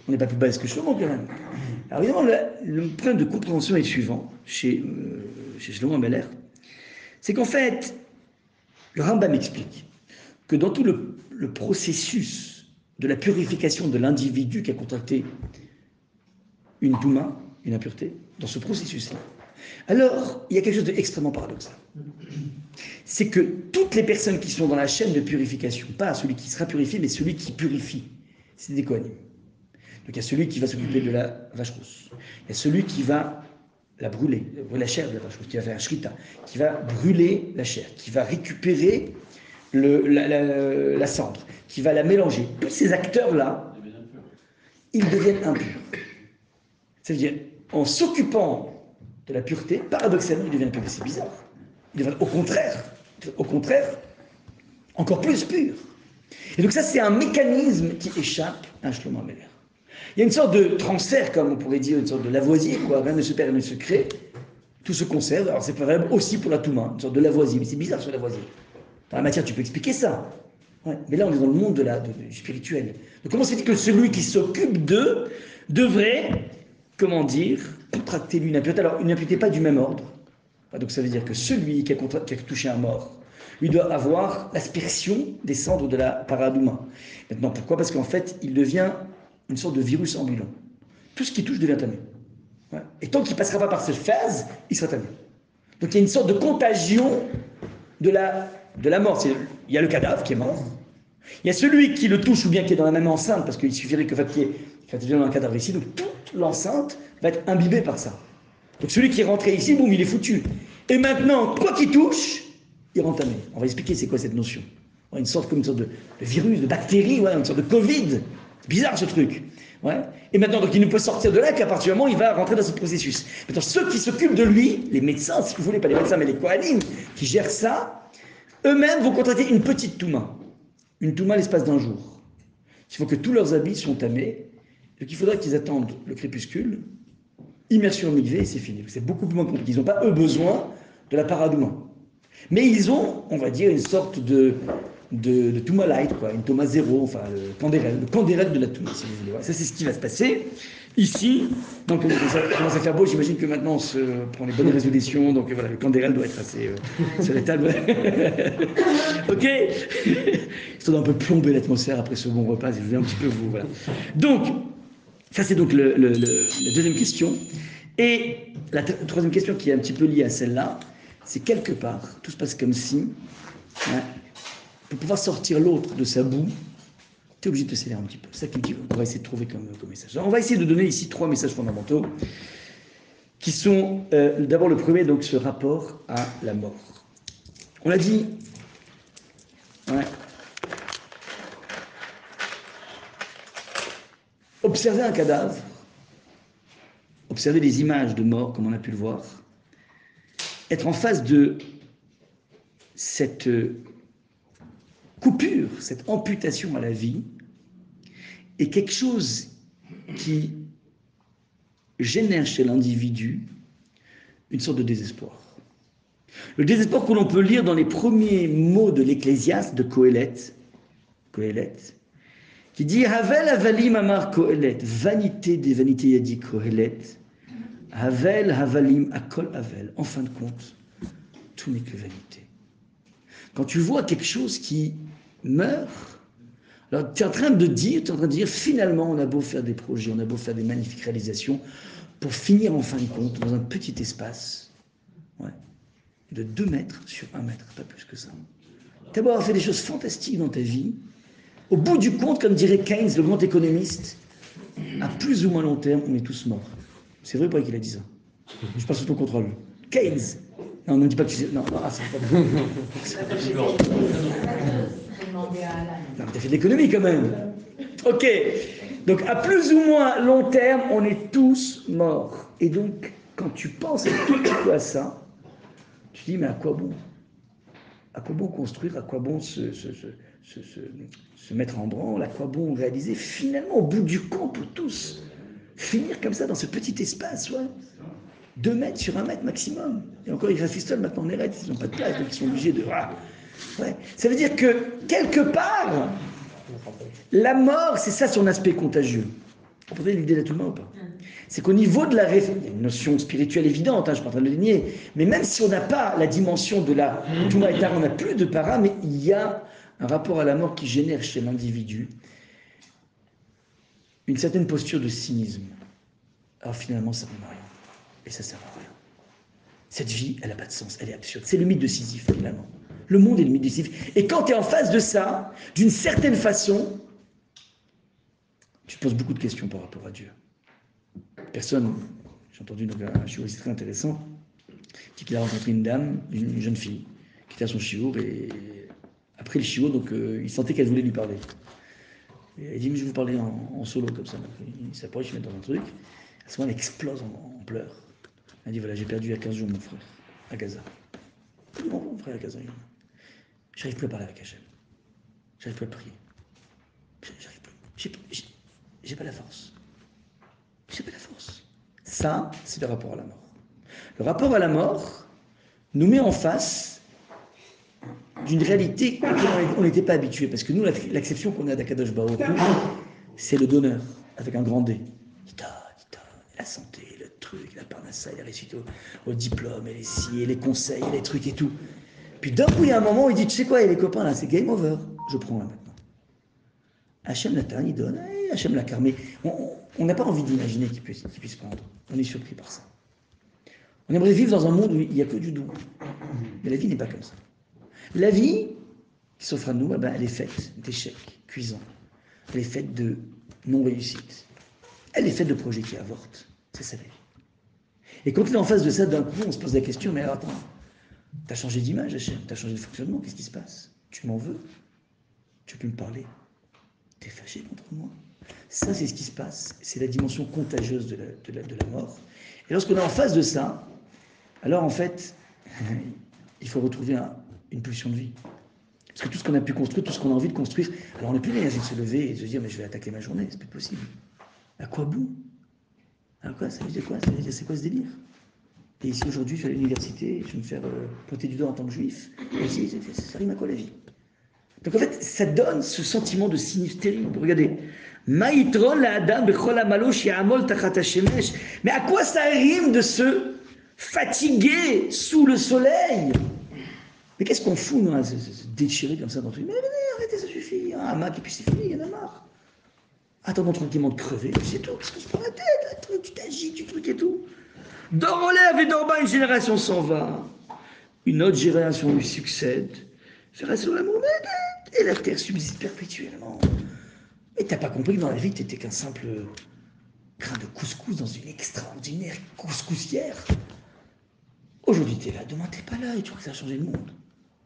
Speaker 1: On n'est pas plus balèze que Shlomo, quand même. Alors évidemment, le problème de compréhension est le suivant chez Shlomo Meller. C'est qu'en fait, le Rambam explique que dans tout le processus de la purification de l'individu qui a contracté une douma, une impureté, dans ce processus-là. Alors, il y a quelque chose d'extrêmement paradoxal. C'est que toutes les personnes qui sont dans la chaîne de purification, pas celui qui sera purifié, mais celui qui purifie, c'est des Kohanim. Donc il y a celui qui va s'occuper de la vache rousse. Il y a celui qui va la brûler, la chair de la vache rousse, qui va faire un shrita, qui va brûler la chair, qui va récupérer la cendre, qui va la mélanger. Tous ces acteurs-là, ils deviennent impurs. C'est-à-dire, en s'occupant de la pureté, paradoxalement, ils deviennent purs. C'est bizarre. Ils deviennent au contraire, encore plus purs. Et donc ça, c'est un mécanisme qui échappe à Shlomo Meller. Il y a une sorte de transfert, comme on pourrait dire, une sorte de Lavoisier, quoi. Rien ne se perd, rien ne se crée. Tout se conserve. Alors c'est valable aussi pour la Touma, une sorte de Lavoisier. Mais c'est bizarre, ce Lavoisier. Dans la matière, tu peux expliquer ça. Ouais. Mais là, on est dans le monde du spirituel. Donc comment c'est dit que celui qui s'occupe d'eux devrait... comment dire, contracter une impureté. Alors, une impureté pas du même ordre. Donc, ça veut dire que celui qui a touché un mort, lui doit avoir l'aspersion des cendres de la paradouma. Maintenant, pourquoi? Parce qu'en fait, il devient une sorte de virus ambulant. Tout ce qui touche devient tamé. Ouais. Et tant qu'il ne passera pas par cette phase, il sera tamé. Donc, il y a une sorte de contagion de la mort. Il y a le cadavre qui est mort. Il y a celui qui le touche ou bien qui est dans la même enceinte, parce qu'il suffirait que qu'il y ait un cadavre ici. Donc, toute l'enceinte va être imbibée par ça. Donc celui qui est rentré ici, boum, il est foutu. Et maintenant, quoi qu'il touche, il rentre tamé. On va expliquer c'est quoi cette notion. Une sorte de virus, de bactérie, ouais, une sorte de Covid. C'est bizarre ce truc. Ouais. Et maintenant, donc il ne peut sortir de là qu'à partir du moment où il va rentrer dans ce processus. Maintenant, ceux qui s'occupent de lui, les médecins, si vous voulez, pas les médecins, mais les Kohanim, qui gèrent ça, eux-mêmes vont contracter une petite touma. Une touma l'espace d'un jour. Il faut que tous leurs habits sont tamés. Donc il faudra qu'ils attendent le crépuscule, immersion au mikvé et c'est fini. C'est beaucoup plus compliqué. Ils n'ont pas, eux, besoin de la paradouma. Mais ils ont, on va dire, une sorte de Touma light, quoi, une Touma zéro, enfin le candérel de la Touma, si vous voulez. Voilà, ça, c'est ce qui va se passer. Ici, donc ça commence à faire beau, j'imagine que maintenant on se prend les bonnes résolutions, donc voilà, le candérel doit être assez sur les tables. Ok. Histoire d'un peu plomber l'atmosphère après ce bon repas, je vais un petit peu vous. Voilà. Donc, ça c'est donc la deuxième question. Et la troisième question qui est un petit peu liée à celle-là, c'est quelque part, tout se passe comme si, hein, pour pouvoir sortir l'autre de sa boue, tu es obligé de te sceller un petit peu. C'est ça qu'on va essayer de trouver comme message. Alors, on va essayer de donner ici 3 messages fondamentaux, qui sont d'abord le premier, donc ce rapport à la mort. On l'a dit, ouais, observer un cadavre, observer les images de mort, comme on a pu le voir, être en face de cette coupure, cette amputation à la vie, est quelque chose qui génère chez l'individu une sorte de désespoir. Le désespoir que l'on peut lire dans les premiers mots de l'Ecclésiaste de Coëlette, qui dit Havel Havalim Amar Coëlette, vanité des vanités, a dit Coëlette, Havel Havalim Akol Havel. En fin de compte, tout n'est que vanité. Quand tu vois quelque chose qui meurt, alors tu es en train de dire, finalement, on a beau faire des projets, on a beau faire des magnifiques réalisations, pour finir en fin de compte dans un petit espace, ouais, de 2 mètres sur 1 mètre, pas plus que ça. Tu as beau avoir fait des choses fantastiques dans ta vie, au bout du compte, comme dirait Keynes, le grand économiste, à plus ou moins long terme, on est tous morts. C'est vrai ou pas qu'il a dit ça? Je passe sous ton contrôle. Keynes. Non, ne dis pas que tu sais. Non, c'est pas bon. Non, mais t'as fait de l'économie quand même. Ok. Donc, à plus ou moins long terme, on est tous morts. Et donc, quand tu penses un tout petit peu à ça, tu te dis, mais à quoi bon? À quoi bon construire? À quoi bon se mettre en branle? À quoi bon réaliser? Finalement, au bout du compte, pour tous, finir comme ça dans ce petit espace, ouais. 2 mètres sur 1 mètre maximum. Et encore, ils rafistolent maintenant en érette, ils n'ont pas de place, donc ils sont obligés de... Ouais. Ça veut dire que, quelque part, la mort, c'est ça son aspect contagieux. Vous comprenez l'idée d'Atouma ou pas? C'est qu'au niveau de la réflexion, il y a une notion spirituelle évidente, je ne suis pas en train de le nier, mais même si on n'a pas la dimension de la Touma et Tara, on n'a plus de para, mais il y a un rapport à la mort qui génère chez l'individu une certaine posture de cynisme. Alors finalement, ça ne sert à rien. Et ça ne sert à rien. Cette vie, elle n'a pas de sens, elle est absurde. C'est le mythe de Sisyphe, finalement. Le monde est le mythe de Sisyphe. Et quand tu es en face de ça, d'une certaine façon, tu te poses beaucoup de questions par rapport à Dieu. Personne, j'ai entendu un shiur très intéressant, qui qu'il a rencontré une dame, une jeune fille, qui était à son shiur, et après le shiur, donc il sentait qu'elle voulait lui parler. Et elle dit, mais je vais vous parler en solo, comme ça. Donc, il s'approche, il met dans un truc. À ce moment, elle explose en pleurs. Elle dit, voilà, j'ai perdu il y a 15 jours mon frère, à Gaza. Mon frère à Gaza, j'arrive plus à parler avec Hachem. J'arrive plus à prier. J'arrive plus. J'ai pas la force. J'ai pas la force. Ça, c'est le rapport à la mort. Le rapport à la mort nous met en face d'une réalité à laquelle on n'était pas habitué. Parce que nous, l'acception qu'on a d'Akadosh Baruch Hu, c'est le donneur, avec un grand D. Il donne, la santé, le truc, la parnassa, les réussites au diplôme, et les si, et les conseils, et les trucs et tout. Puis d'un coup, il y a un moment où il dit, tu sais quoi, et les copains, là, c'est game over. Je prends là maintenant. Hachem Natan, il donne, Hachem l'a carmé. On n'a pas envie d'imaginer qu'il puisse prendre. On est surpris par ça. On aimerait vivre dans un monde où il n'y a que du doux. Mais la vie n'est pas comme ça. La vie qui s'offre à nous, elle est faite d'échecs cuisants. Elle est faite de non-réussite. Elle est faite de projets qui avortent. C'est ça la vie. Et quand on est en face de ça, d'un coup, on se pose la question, mais alors attends, t'as changé d'image, Hachem, t'as changé de fonctionnement, qu'est-ce qui se passe? Tu m'en veux? Tu peux me parler? T'es fâché contre moi? Ça, c'est ce qui se passe. C'est la dimension contagieuse de la mort. Et lorsqu'on est en face de ça, alors en fait, il faut retrouver une pulsion de vie. Parce que tout ce qu'on a pu construire, tout ce qu'on a envie de construire, alors on n'a plus l'énergie de se lever et de se dire, mais je vais attaquer ma journée, c'est plus possible. À quoi bon? Alors quoi? Ça veut dire quoi? Ça veut dire, c'est quoi ce délire? Et ici, aujourd'hui, je vais à l'université, je vais me faire pointer du doigt en tant que juif. Et ici, ça rime à quoi la vie? Donc en fait, ça donne ce sentiment de cynisme terrible. Regardez. Mais à quoi ça rime de se fatiguer sous le soleil? Mais qu'est-ce qu'on fout, nous, à se déchirer comme ça dans tout? Mais arrêtez, ça suffit. Un hamac, et puis c'est fini, il y en a marre. Attendons tranquillement de crever, c'est tout. Qu'est-ce qu'on se prend la tête? Tu t'agites, tu trucs et tout. D'or relève et d'or bas, une génération s'en va. Une autre génération lui succède. Ça reste sur l'amour, et la terre subsiste perpétuellement. Mais t'as pas compris que dans la vie, t'étais qu'un simple grain de couscous dans une extraordinaire couscoussière. Aujourd'hui, t'es là, demain, t'es pas là, et tu crois que ça a changé le monde.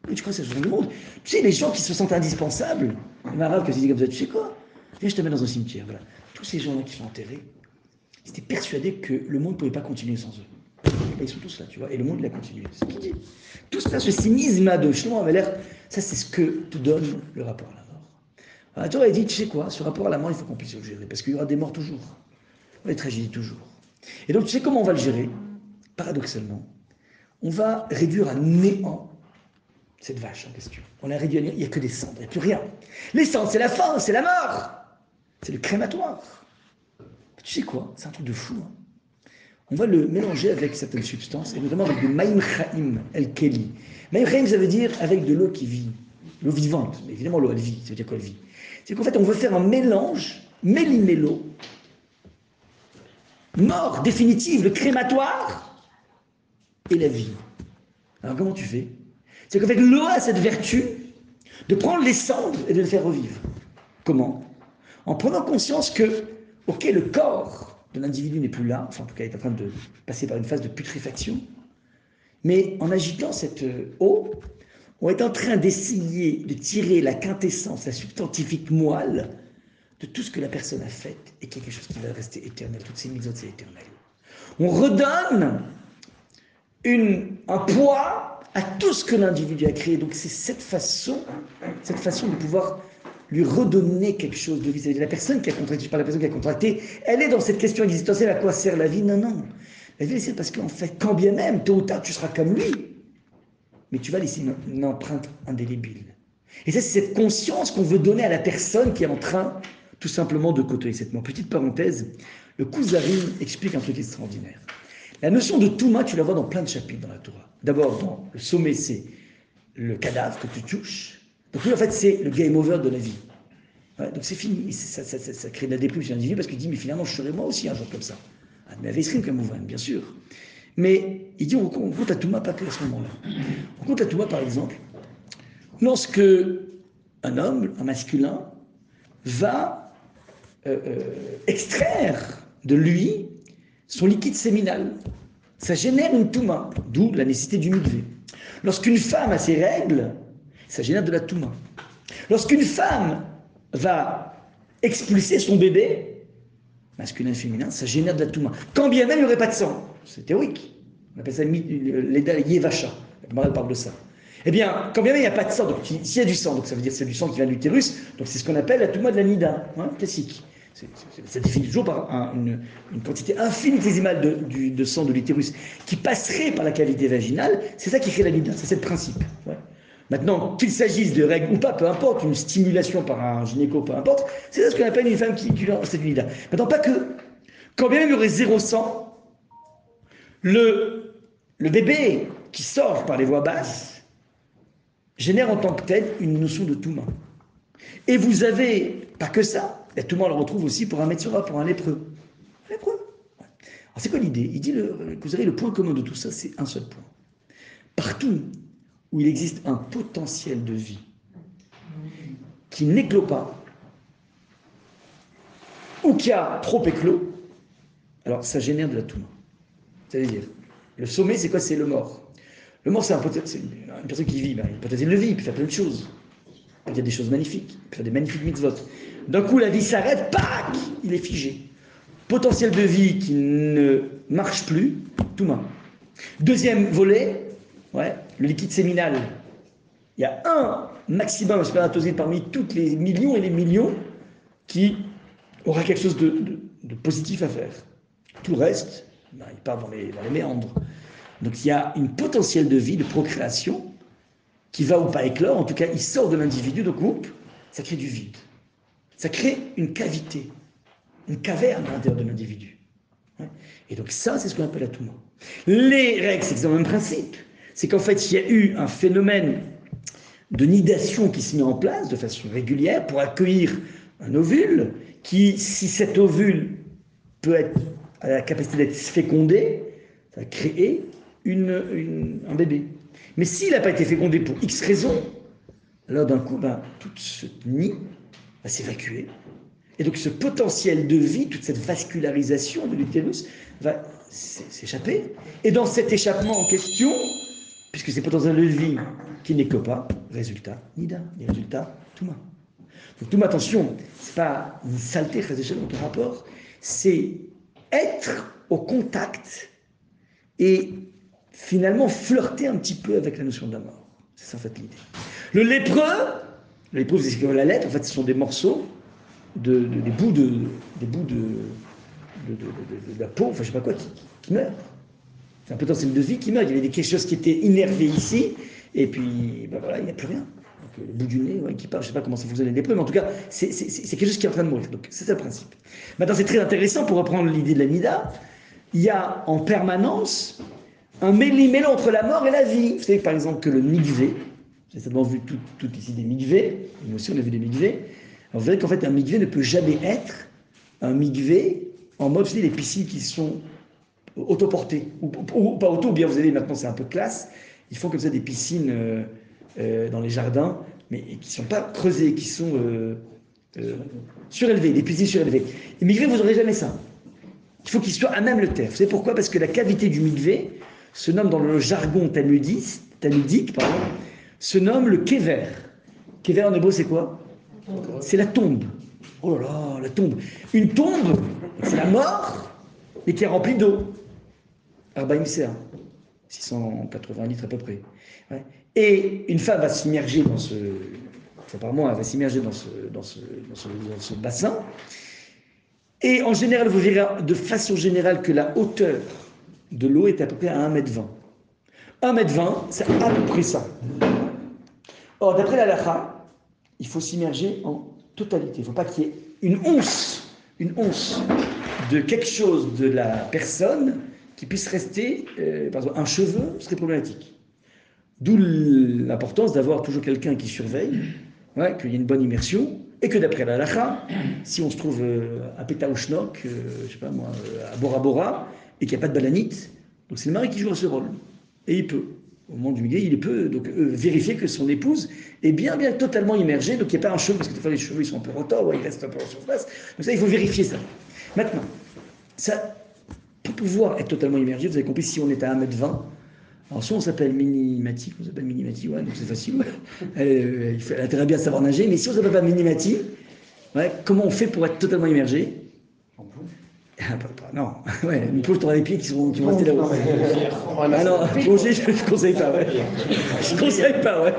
Speaker 1: Et tu crois que ça a changé le monde. Tu sais, les gens qui se sentent indispensables, les marabouts qui se disent comme ça, tu sais quoi? Viens, je te mets dans un cimetière, voilà. Tous ces gens-là qui sont enterrés, ils étaient persuadés que le monde ne pouvait pas continuer sans eux. Et là, ils sont tous là, tu vois, et le monde, il a continué. C'est ce qu'il dit. Tout ça, ce cynisme de Shlomo avait l'air, ça, c'est ce que te donne le rapport à la mort. Alors, la Torah, elle dit, tu sais quoi, ce rapport à la mort, il faut qu'on puisse le gérer, parce qu'il y aura des morts toujours, des tragédies toujours. Et donc, tu sais comment on va le gérer? Paradoxalement, on va réduire à néant cette vache en question. On l'a réduit à néant, il n'y a que des cendres, il n'y a plus rien. Les cendres, c'est la fin, c'est la mort. C'est le crématoire. Tu sais quoi? C'est un truc de fou. Hein. On va le mélanger avec certaines substances, et notamment avec du Maïm Chaim El-Keli. Maïm Chaim, ça veut dire avec de l'eau qui vit, l'eau vivante. Mais évidemment, l'eau, elle vit. Ça veut dire quoi, elle vit? C'est qu'en fait, on veut faire un mélange, méli-mélo, mort définitive, le crématoire, et la vie. Alors, comment tu fais? C'est qu'en fait, l'eau a cette vertu de prendre les cendres et de les faire revivre. Comment? En prenant conscience que, ok, le corps de l'individu n'est plus là, enfin en tout cas il est en train de passer par une phase de putréfaction, mais en agitant cette eau, on est en train d'essayer de tirer la quintessence, la substantifique moelle de tout ce que la personne a fait et quelque chose qui va rester éternel. Toutes ces mitzvot, c'est éternel. On redonne un poids à tout ce que l'individu a créé. Donc c'est cette façon de pouvoir lui redonner quelque chose de vis-à-vis de la personne qui a contracté. Je parle de la personne qui a contracté. Elle est dans cette question existentielle, à quoi sert la vie? Non, non. La vie, c'est parce qu'en fait, quand bien même, tôt ou tard, tu seras comme lui, mais tu vas laisser une empreinte indélébile. Et ça, c'est cette conscience qu'on veut donner à la personne qui est en train, tout simplement, de côtoyer cette mort. Petite parenthèse, le Kouzarim explique un truc extraordinaire. La notion de Touma, tu la vois dans plein de chapitres dans la Torah. D'abord, dans le sommet, c'est le cadavre que tu touches. Donc lui, en fait, c'est le game over de la vie. Ouais, donc c'est fini. Ça crée de la déprime chez l'individu parce qu'il dit, mais finalement, je serai moi aussi un jour comme ça. Mais avec Srim comme mouvement, bien sûr. Mais il dit, on compte à Touma, pas que à ce moment-là. On compte à Touma, par exemple, lorsque un homme, un masculin, va extraire de lui son liquide séminal. Ça génère une Touma, d'où la nécessité du mikvé. Lorsqu'une femme a ses règles, ça génère de la Touma. Lorsqu'une femme va expulser son bébé, masculin et féminin, ça génère de la Touma. Quand bien même il n'y aurait pas de sang. C'est théorique. On appelle ça l'Eda Yevacha. La Gemara parle de ça. Eh bien, quand bien même il n'y a pas de sang, donc s'il y a du sang, donc ça veut dire que c'est du sang qui vient de l'utérus, donc c'est ce qu'on appelle la Touma de la Nida, hein, classique. Ça définit toujours par une quantité infinitésimale de sang de l'utérus qui passerait par la cavité vaginale. C'est ça qui crée la Nida, c'est le principe. Ouais. Maintenant, qu'il s'agisse de règles ou pas, peu importe, une stimulation par un gynéco, peu importe, c'est ça ce qu'on appelle une femme qui lance cette Nida. Maintenant, pas que. Quand bien même il y aurait zéro sang, le bébé qui sort par les voies basses génère en tant que tel une notion de Touma. Et vous avez, pas que ça, la Touma on le retrouve aussi pour un Metzora, pour un lépreux. Lépreux. Alors c'est quoi l'idée? Il dit, vous avez le point commun de tout ça, c'est un seul point. Partout où il existe un potentiel de vie qui n'éclot pas, ou qui a trop éclos, alors ça génère de la Touma. C'est-à-dire, le sommet, c'est quoi? C'est le mort. Le mort, c'est une personne qui vit, il peut être de vie, il peut faire plein de choses. Il y a des choses magnifiques, il peut faire des magnifiques mitzvot. D'un coup, la vie s'arrête, pac, il est figé. Potentiel de vie qui ne marche plus, Touma. Deuxième volet, ouais, le liquide séminal, Il y a un maximum spermatozoïde parmi toutes les millions et les millions qui aura quelque chose de positif à faire. Tout le reste, ben, il part dans les méandres. Donc il y a une potentiel de vie, de procréation, qui va ou pas éclore, en tout cas il sort de l'individu, donc ça crée du vide. Ça crée une cavité, une caverne à l'intérieur de l'individu. Et donc ça, c'est ce qu'on appelle la Touma. Les règles, c'est le même principe. C'est qu'en fait, il y a eu un phénomène de nidation qui s'est mis en place de façon régulière pour accueillir un ovule qui, si cet ovule peut être à la capacité d'être fécondé, ça va créer un bébé. Mais s'il n'a pas été fécondé pour X raisons, alors d'un coup, tout ce nid va s'évacuer. Et donc ce potentiel de vie, toute cette vascularisation de l'utérus va s'échapper. Et dans cet échappement en question, puisque c'est potentiel de vie qui n'est que pas, résultat, Nida, les résultats, Touma. Donc Touma, attention, c'est pas une saleté très échelle dans ton rapport, c'est être au contact et finalement flirter un petit peu avec la notion de la mort. C'est ça en fait l'idée. Le lépreux, c'est comme la lèpre, en fait ce sont des morceaux, des bouts de la peau, enfin je sais pas quoi, qui meurent. C'est un potentiel de vie qui meurt. Il y avait quelque chose qui était innervé ici, et puis voilà, il n'y a plus rien. Donc, le bout du nez qui part, je ne sais pas comment ça fonctionne les lépreux, mais en tout cas, c'est quelque chose qui est en train de mourir. Donc c'est ça le principe. Maintenant, c'est très intéressant pour reprendre l'idée de la Nida. Il y a en permanence un mêlé entre la mort et la vie. Vous savez par exemple que le mikvé, vous avez certainement vu tout ici des mikvés, nous aussi on a vu des mikvés. Alors vous verrez qu'en fait un mikvé ne peut jamais être un mikvé en mode, vous savez, les piscines qui sont autoportées, ou pas auto, ou bien vous avez maintenant c'est un peu classe, ils font comme ça des piscines dans les jardins, mais qui ne sont pas creusées, qui sont surélevées, des piscines surélevées. Et mikvé, vous n'aurez jamais ça. Il faut qu'il soit à même le terre. Vous savez pourquoi? Parce que la cavité du mikvé se nomme dans le jargon tanudique, se nomme le kever. Kever en hébreu c'est quoi? C'est la tombe. Oh là là, la tombe. Une tombe, c'est la mort, mais qui est remplie d'eau. Arbaïm Sea, 680 litres à peu près. Ouais. Et une femme va s'immerger dans ce... par mois, elle va s'immerger dans ce bassin. Et en général, vous verrez de façon générale que la hauteur de l'eau est à peu près à 1,20 m. 1,20 m, c'est à peu près ça. Or, d'après la halakha, il faut s'immerger en totalité. Il ne faut pas qu'il y ait une once de quelque chose de la personne qui puisse rester, par exemple, un cheveu serait problématique. D'où l'importance d'avoir toujours quelqu'un qui surveille, qu'il y ait une bonne immersion, et que d'après la halakha, si on se trouve à Pétaouchnok, je sais pas moi, à Bora Bora, et qu'il n'y a pas de balanite, donc c'est le mari qui joue ce rôle. Et il peut. Au moment du milieu, il peut donc vérifier que son épouse est bien totalement immergée, donc il n'y a pas un cheveu, parce que des fois les cheveux ils sont un peu retors, ils restent un peu en surface. Donc ça, il faut vérifier ça. Maintenant, ça, pour pouvoir être totalement immergé, vous avez compris, si on est à 1,20 m, alors soit on s'appelle Minimati, donc c'est facile, elle a intérêt bien à savoir nager, mais si on ne s'appelle pas Minimati, comment on fait pour être totalement immergé? Non, une plonge dans les pieds qui vont rester là-haut. Ah non, plonger, je ne conseille pas, Je ne conseille pas,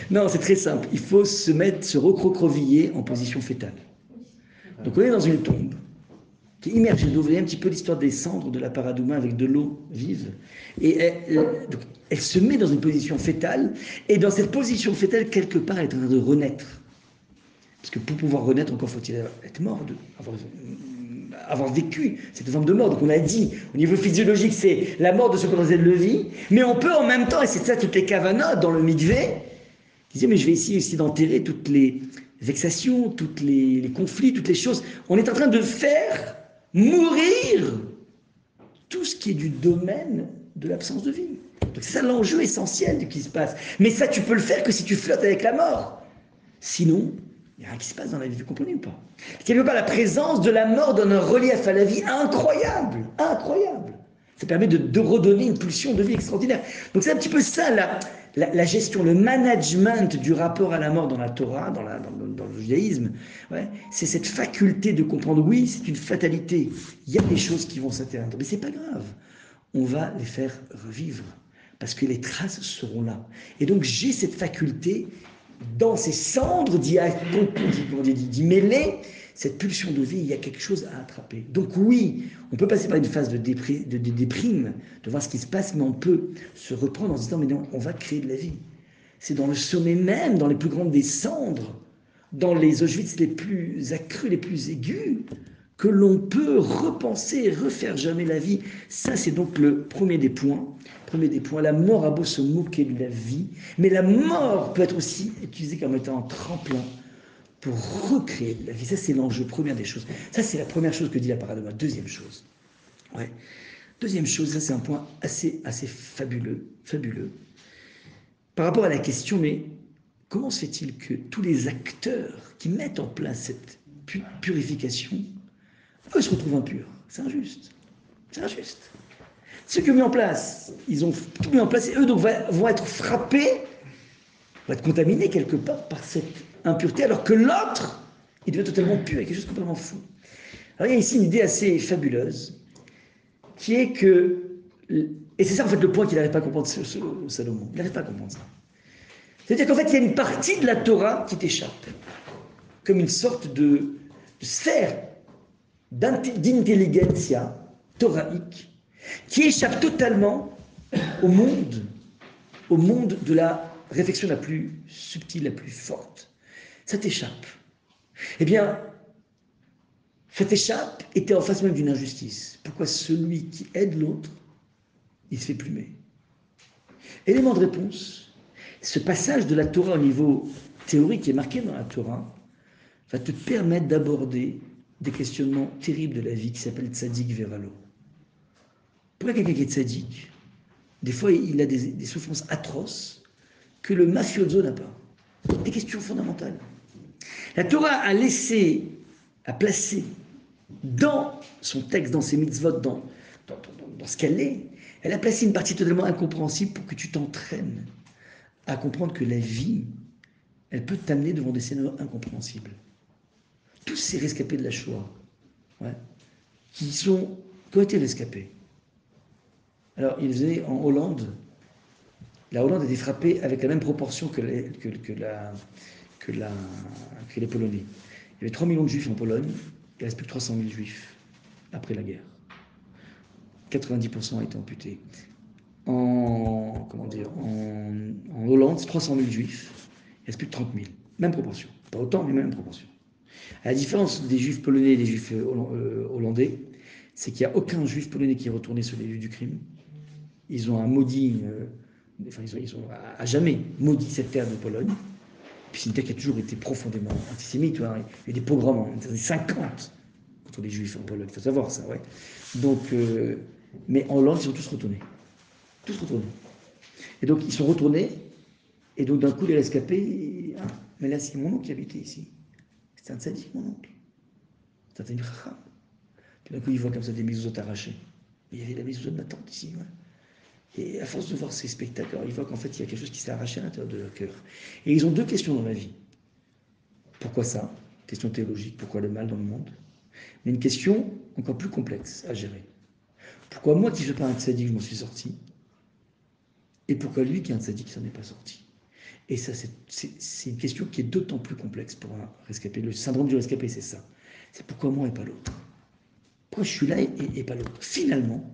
Speaker 1: Non, c'est très simple. Il faut se recroqueviller en position fétale. Donc on est dans une tombe qui est immergée. Vous voyez un petit peu l'histoire des cendres de la paradouma avec de l'eau vive. Et elle se met dans une position fétale, et dans cette position fétale, quelque part, elle est en train de renaître. Parce que pour pouvoir renaître, encore faut-il être mort, avoir vécu cette forme de mort. Donc on a dit, au niveau physiologique, c'est la mort de ce potentiel de vie, mais on peut en même temps, et c'est ça toutes les kavanas dans le mikvé, disaient, mais je vais essayer aussi d'enterrer toutes les vexations, tous les conflits, toutes les choses. On est en train de faire mourir tout ce qui est du domaine de l'absence de vie. Donc c'est ça l'enjeu essentiel de ce qui se passe. Mais ça, tu peux le faire que si tu flottes avec la mort. Sinon, il y a rien qui se passe dans la vie, vous comprenez ou pas? Quelque part, la présence de la mort donne un relief à la vie incroyable. Ça permet de redonner une pulsion de vie extraordinaire. Donc c'est un petit peu ça, la gestion, le management du rapport à la mort dans la Torah, dans le judaïsme. C'est cette faculté de comprendre, oui, c'est une fatalité. Il y a des choses qui vont s'atteindre, mais c'est pas grave. On va les faire revivre. parce que les traces seront là. Et donc j'ai cette faculté, dans ces cendres, d'y mêler cette pulsion de vie, il y a quelque chose à attraper. Donc oui, on peut passer par une phase de déprime, de voir ce qui se passe, mais on peut se reprendre en se disant, mais non, on va créer de la vie. C'est dans le sommet même, dans les plus grandes des cendres, dans les Auschwitz les plus accrus, les plus aigus, que l'on peut repenser et refaire jamais la vie. Ça, c'est donc le premier des points. La mort a beau se moquer de la vie, mais la mort peut être aussi utilisée comme étant un tremplin pour recréer de la vie. Ça, c'est l'enjeu, première des choses. Ça, c'est la première chose que dit la Paradoma. Deuxième chose. Deuxième chose, ça, c'est un point assez fabuleux. Par rapport à la question, mais comment se fait-il que tous les acteurs qui mettent en place cette purification, eux se retrouvent impurs? C'est injuste. Ceux qui ont mis en place, ils ont tout mis en place, et eux donc vont être frappés, vont être contaminés quelque part par cette impureté, alors que l'autre, il devient totalement pur, quelque chose de complètement fou. Alors il y a ici une idée assez fabuleuse, qui est que, et c'est ça en fait le point qu'il n'arrive pas à comprendre, Salomon, il n'arrive pas à comprendre ça. C'est-à-dire qu'en fait il y a une partie de la Torah qui t'échappe, comme une sorte de sphère d'intelligentsia thoraïque, qui échappe totalement au monde de la réflexion la plus subtile, la plus forte. Ça t'échappe. Eh bien, ça t'échappe et t'es en face même d'une injustice. Pourquoi celui qui aide l'autre, il se fait plumer? Élément de réponse, ce passage de la Torah au niveau théorique qui est marqué dans la Torah va te permettre d'aborder des questionnements terribles de la vie qui s'appellent tzaddik veralo. Pourquoi quelqu'un qui est tzaddik, des fois il a des souffrances atroces que le mafioso n'a pas? Des questions fondamentales. La Torah a placé dans son texte, dans ses mitzvot, dans ce qu'elle est, elle a placé une partie totalement incompréhensible pour que tu t'entraînes à comprendre que la vie, elle peut t'amener devant des scénarios incompréhensibles. Tous ces rescapés de la Shoah, qui ont été rescapés. Alors, ils venaient en Hollande. La Hollande a été frappée avec la même proportion que les Polonais. Il y avait 3 millions de juifs en Pologne, il ne reste plus que 300 000 juifs après la guerre. 90% ont été amputés. En Hollande, c'est 300 000 juifs, il ne reste plus que 30 000. Même proportion. Pas autant, mais même proportion. À la différence des juifs polonais et des juifs hollandais, c'est qu'il n'y a aucun juif polonais qui est retourné sur les lieux du crime. Ils ont un maudit, ils ont à jamais maudit cette terre de Pologne. Puis c'est une terre qui a toujours été profondément antisémite. Il y a eu des pogroms en 50 contre les juifs en Pologne. Il faut savoir ça, Donc, mais en Hollande, ils sont tous retournés. Et donc, ils sont retournés. Et donc, d'un coup, les rescapés, mais là, c'est mon oncle qui habitait ici. C'était un tzaddik, mon oncle. C'était un chacham. Puis d'un coup, il voit comme ça des mezuzot arrachées. Il y avait la mezuzot de ma tante ici. Et à force de voir ces spectacles, ils voient qu'en fait, il y a quelque chose qui s'est arraché à l'intérieur de leur cœur. Et ils ont 2 questions dans la vie. Pourquoi ça? Question théologique. Pourquoi le mal dans le monde? Mais une question encore plus complexe à gérer. Pourquoi moi, qui ne suis pas un tzaddik, je m'en suis sorti? Et pourquoi lui, qui est un tzaddik, qui s'en est pas sorti? Et ça, c'est une question qui est d'autant plus complexe pour un rescapé. Le syndrome du rescapé, c'est ça. C'est pourquoi moi et pas l'autre? Pourquoi je suis là et pas l'autre? Finalement,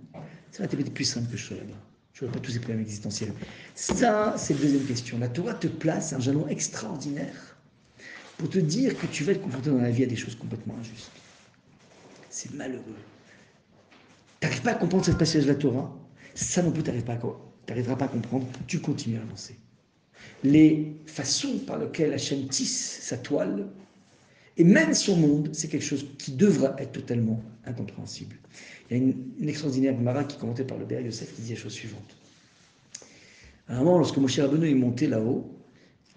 Speaker 1: ça va être plus simple que je sois là-bas. Je ne vois pas tous ces problèmes existentiels. Ça, c'est la deuxième question. La Torah te place un jalon extraordinaire pour te dire que tu vas être confronté dans la vie à des choses complètement injustes. C'est malheureux. Tu n'arrives pas à comprendre cette passage de la Torah, ça non plus, tu n'arriveras pas à comprendre, tu continues à avancer. Les façons par lesquelles Hachem tisse sa toile, et même son monde, c'est quelque chose qui devra être totalement incompréhensible. Il y a une extraordinaire Gemara qui est commentée par le Ber Yosef qui dit la chose suivante. À un moment, lorsque Moshe Rabbeinu est monté là-haut,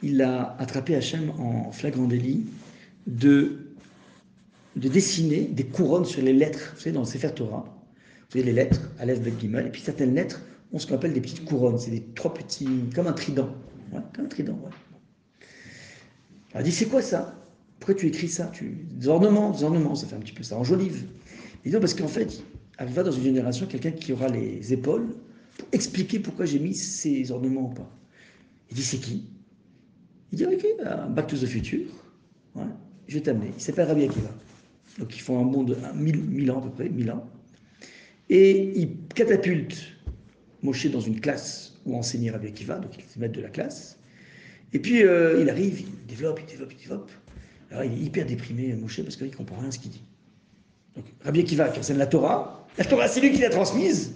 Speaker 1: il a attrapé Hachem en flagrant délit de dessiner des couronnes sur les lettres. Vous savez, dans le Sefer Torah, vous avez les lettres, Aleph, Bet, Gimel, et puis certaines lettres ont ce qu'on appelle des petites couronnes. C'est des 3 petits, comme un trident. Comme un trident, Alors, il dit, c'est quoi ça? Pourquoi tu écris ça? Des ornements, ça fait un petit peu ça, enjolive. Et non, parce qu'en fait, arrivera dans une génération quelqu'un qui aura les épaules pour expliquer pourquoi j'ai mis ces ornements ou pas. Il dit, c'est qui? Il dit, ok, Back to the Future, ouais, je vais t'amener. Il s'appelle Rabbi Akiva. Donc ils font un bond de 1000 ans à peu près, 1000 ans. Et ils catapultent Moshe dans une classe où enseignait Rabbi Akiva, donc il est maître de la classe. Et puis il arrive, il développe. Alors il est hyper déprimé, Moshe, parce qu'il ne comprend rien à ce qu'il dit. Donc Rabbi Akiva qui enseigne la Torah c'est lui qui l'a transmise,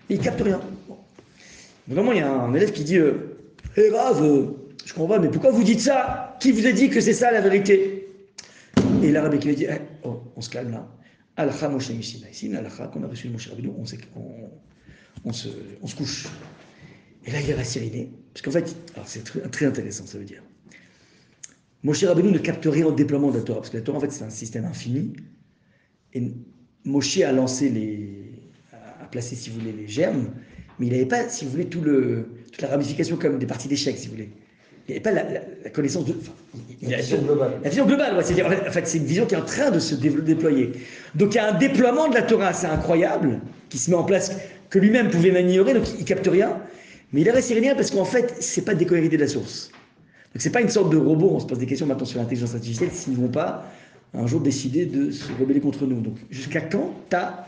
Speaker 1: et il ne capte rien. Bon. Vraiment, il y a un élève qui dit hé Rav, je comprends pas, mais pourquoi vous dites ça? Qui vous a dit que c'est ça la vérité? Et là, Rabbi Akiva dit on se calme là. Alakha Moshe Mishina. Ici, une alakha qu'on a reçue de Moshe Rabbeinu, on se couche. Et là, il va s'irriter. Parce qu'en fait, alors c'est très intéressant, ça veut dire. Moshe Rabbeinu ne capte rien au déploiement de la Torah, parce que la Torah, en fait, c'est un système infini. Et Moshe a placé, si vous voulez, les germes, mais il n'avait pas, si vous voulez, toute la ramification comme des parties d'échecs, si vous voulez. Il n'avait pas la connaissance de...
Speaker 4: La vision globale.
Speaker 1: La vision globale, ouais, c'est-à-dire, en fait, c'est une vision qui est en train de se déployer. Donc il y a un déploiement de la Torah assez incroyable, qui se met en place, que lui-même pouvait même ignorer, donc il ne capte rien. Mais il a réussi rien parce qu'en fait, ce n'est pas déconnecté de la source. Donc ce n'est pas une sorte de robot, on se pose des questions maintenant sur l'intelligence artificielle, s'ils ne vont pas un jour décider de se rebeller contre nous. Donc jusqu'à quand t'as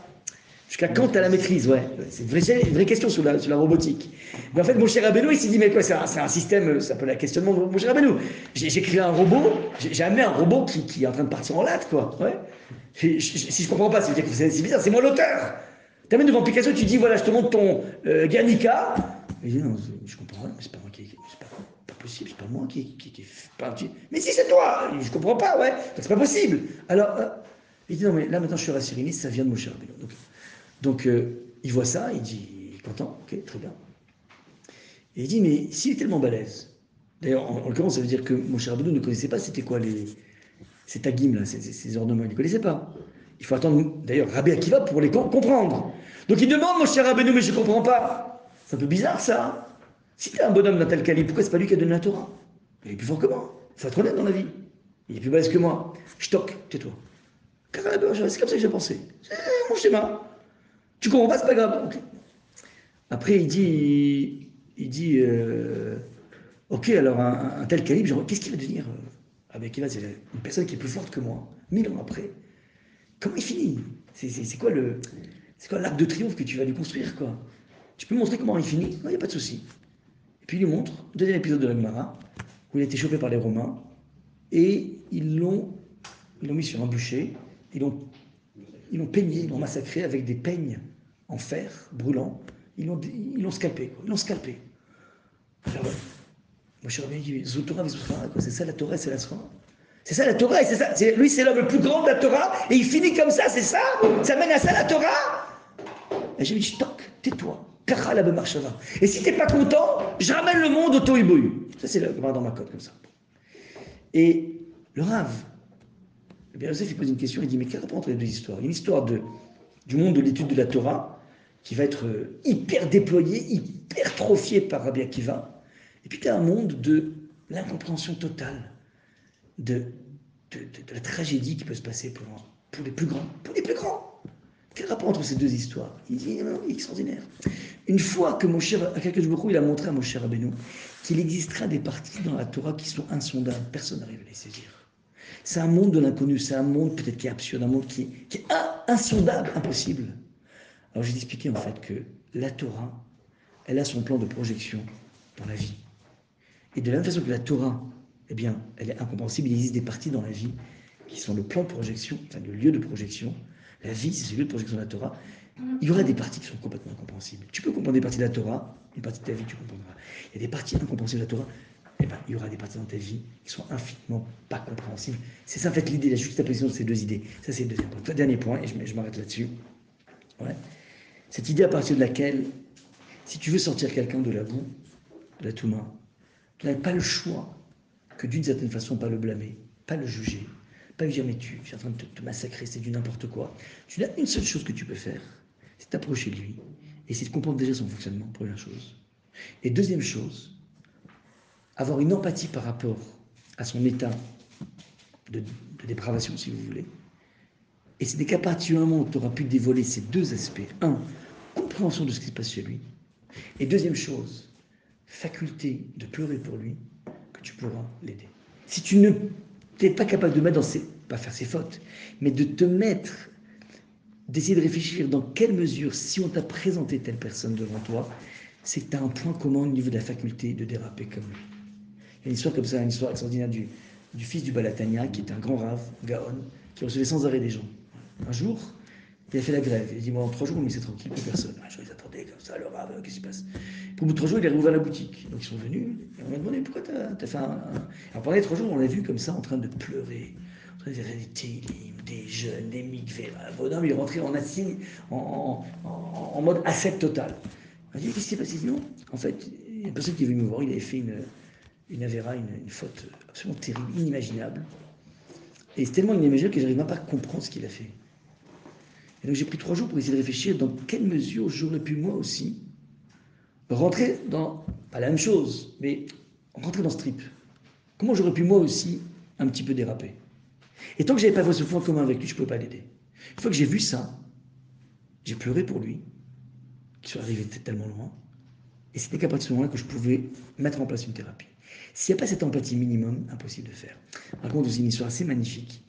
Speaker 1: la maîtrise, ouais. C'est une vraie question sur la robotique. Mais en fait, Moshe Rabbeinu, il s'est dit, mais quoi, c'est un système, ça s'appelle la questionnement de Moshe Rabbeinu. J'ai créé un robot, j'ai amené un robot qui est en train de partir en latte, quoi. Ouais. Si je comprends pas, ça veut dire que c'est bizarre, c'est moi l'auteur. Tu amènes devant Picasso, tu dis, voilà, je te montre ton Guernica. Il dit, non, je comprends rien, mais c'est pas moi pas possible, c'est pas moi qui parle. Mais si, c'est toi. Je comprends pas, ouais. C'est pas possible. Alors, il dit, non, mais là, maintenant, je suis rassuré, ça vient de Moshe Rabbeinu. Donc, il voit ça, il dit, il est content, ok, très bien. Et il dit, mais s'il est tellement balèze, d'ailleurs, en l'occurrence, ça veut dire que Moshe Rabbeinu ne connaissait pas c'était quoi ces tagim, là, ces ornements, il ne connaissait pas. Il faut attendre, d'ailleurs, Rabbi Akiva pour les comprendre. Donc il demande, Moshe Rabbeinu, mais je ne comprends pas. C'est un peu bizarre, ça. Si tu es un bonhomme d'un tel calibre, pourquoi c'est pas lui qui a donné la Torah? Il est plus fort que moi. Il faut être honnête dans la vie. Il est plus balèze que moi. Shtok, tais-toi. C'est comme ça que j'ai pensé. C'est mon schéma. Tu comprends pas, c'est pas grave. Okay. Après, il dit, ok, alors un tel calibre, genre, qu'est-ce qu'il va devenir avec Akiva, c'est une personne qui est plus forte que moi, 1000 ans après. Comment il finit? C'est quoi l'arc de triomphe que tu vas lui construire, quoi? Tu peux me montrer comment il finit? Non, il n'y a pas de souci. Et puis il lui montre, deuxième épisode de la Gemara, où il a été chopé par les Romains, et ils l'ont mis sur un bûcher, ils l'ont peigné, ils l'ont massacré avec des peignes en fer brûlant. Ils l'ont scalpé, quoi. Ils l'ont scalpé. Alors, moi je suis revenu, dit, Zotora, c'est ça la Torah, c'est la Torah. C'est ça la Torah, et c'est ça. Lui, c'est l'homme le plus grand de la Torah, et il finit comme ça, c'est ça? Ça mène à ça la Torah? Et j'ai dit, toc, tais-toi. Et si t'es pas content, je ramène le monde au Tohu. Ça, c'est dans ma cote, comme ça. Et le Rav, le Yosef, il pose une question, il dit, mais quel rapport entre les deux histoires? Il y a une histoire du monde de l'étude de la Torah, qui va être hyper déployé, hyper trophié par Rabbi Akiva. Et puis tu as un monde de l'incompréhension totale, de la tragédie qui peut se passer pour les plus grands. Pour les plus grands. Quel rapport entre ces deux histoires? Il dit, non, il est extraordinaire. Une fois que il a montré à Moshe Rabbeinu qu'il existera des parties dans la Torah qui sont insondables, personne n'arrive à les saisir. C'est un monde de l'inconnu, c'est un monde peut-être qui est absurde, un monde qui est insondable, impossible. Alors j'ai expliqué en fait que la Torah, elle a son plan de projection dans la vie. Et de la même façon que la Torah, eh bien, elle est incompréhensible, il existe des parties dans la vie qui sont le plan de projection, enfin le lieu de projection. La vie, c'est ce lieu de projection de la Torah. Il y aura des parties qui sont complètement incompréhensibles. Tu peux comprendre des parties de la Torah, une partie de ta vie, tu comprendras. Il y a des parties incompréhensibles de la Torah, eh bien, il y aura des parties dans ta vie qui sont infiniment pas compréhensibles. C'est ça en fait l'idée, la juxtaposition de ces deux idées. Ça c'est le deuxième point. Dernier point, et je m'arrête là-dessus. Ouais. Cette idée à partir de laquelle, si tu veux sortir quelqu'un de la boue, de la touma, tu n'as pas le choix que d'une certaine façon, pas le blâmer, pas le juger, pas lui dire mais tu es en train de te massacrer, c'est du n'importe quoi. Tu n'as une seule chose que tu peux faire, c'est t'approcher de lui, et c'est de comprendre déjà son fonctionnement, première chose. Et deuxième chose, avoir une empathie par rapport à son état de dépravation, si vous voulez. Et c'est qu'à partir du moment où tu auras pu dévoiler ces deux aspects, un, compréhension de ce qui se passe chez lui, Et deuxième chose, faculté de pleurer pour lui, que tu pourras l'aider. Si tu n'es pas capable de mettre dans ses, pas faire ses fautes, mais de te mettre, d'essayer de réfléchir dans quelle mesure, si on t'a présenté telle personne devant toi, c'est que tu as un point commun au niveau de la faculté de déraper comme lui. Il y a une histoire comme ça, une histoire extraordinaire du fils du Balatania, qui est un grand rave, Gaon, qui recevait sans arrêt des gens. Un jour, il a fait la grève. Il a dit, moi, en 3 jours, on me laissait tranquille, plus personne. Je les attendais comme ça, le rave, qu'est-ce qui se passe? Puis, au bout de 3 jours, il a rouvert la boutique. Donc, ils sont venus, et on m'a demandé, pourquoi t'as fait un... Alors, pendant les 3 jours, on l'a vu comme ça, en train de pleurer, en train de faire des télim, des jeunes, des mikveh. Bonhomme, il est rentré en assis, en mode ascète total. On m'a dit, qu'est-ce qui s'est passé? Il dit, non, en fait, il y a une personne qui est venue me voir, il avait fait une avéra, une faute absolument terrible, inimaginable. Et c'est tellement inimaginable que je n'arrive même pas à comprendre ce qu'il a fait. Et donc j'ai pris 3 jours pour essayer de réfléchir dans quelle mesure j'aurais pu moi aussi rentrer dans, pas la même chose, mais rentrer dans ce trip. Comment j'aurais pu moi aussi un petit peu déraper. Et tant que je n'avais pas fait ce point commun avec lui, je ne pouvais pas l'aider. Une fois que j'ai vu ça, j'ai pleuré pour lui, qu'il soit arrivé tellement loin, et c'était qu'à partir de ce moment-là que je pouvais mettre en place une thérapie. S'il n'y a pas cette empathie minimum, impossible de faire. Par contre, c'est une histoire assez magnifique.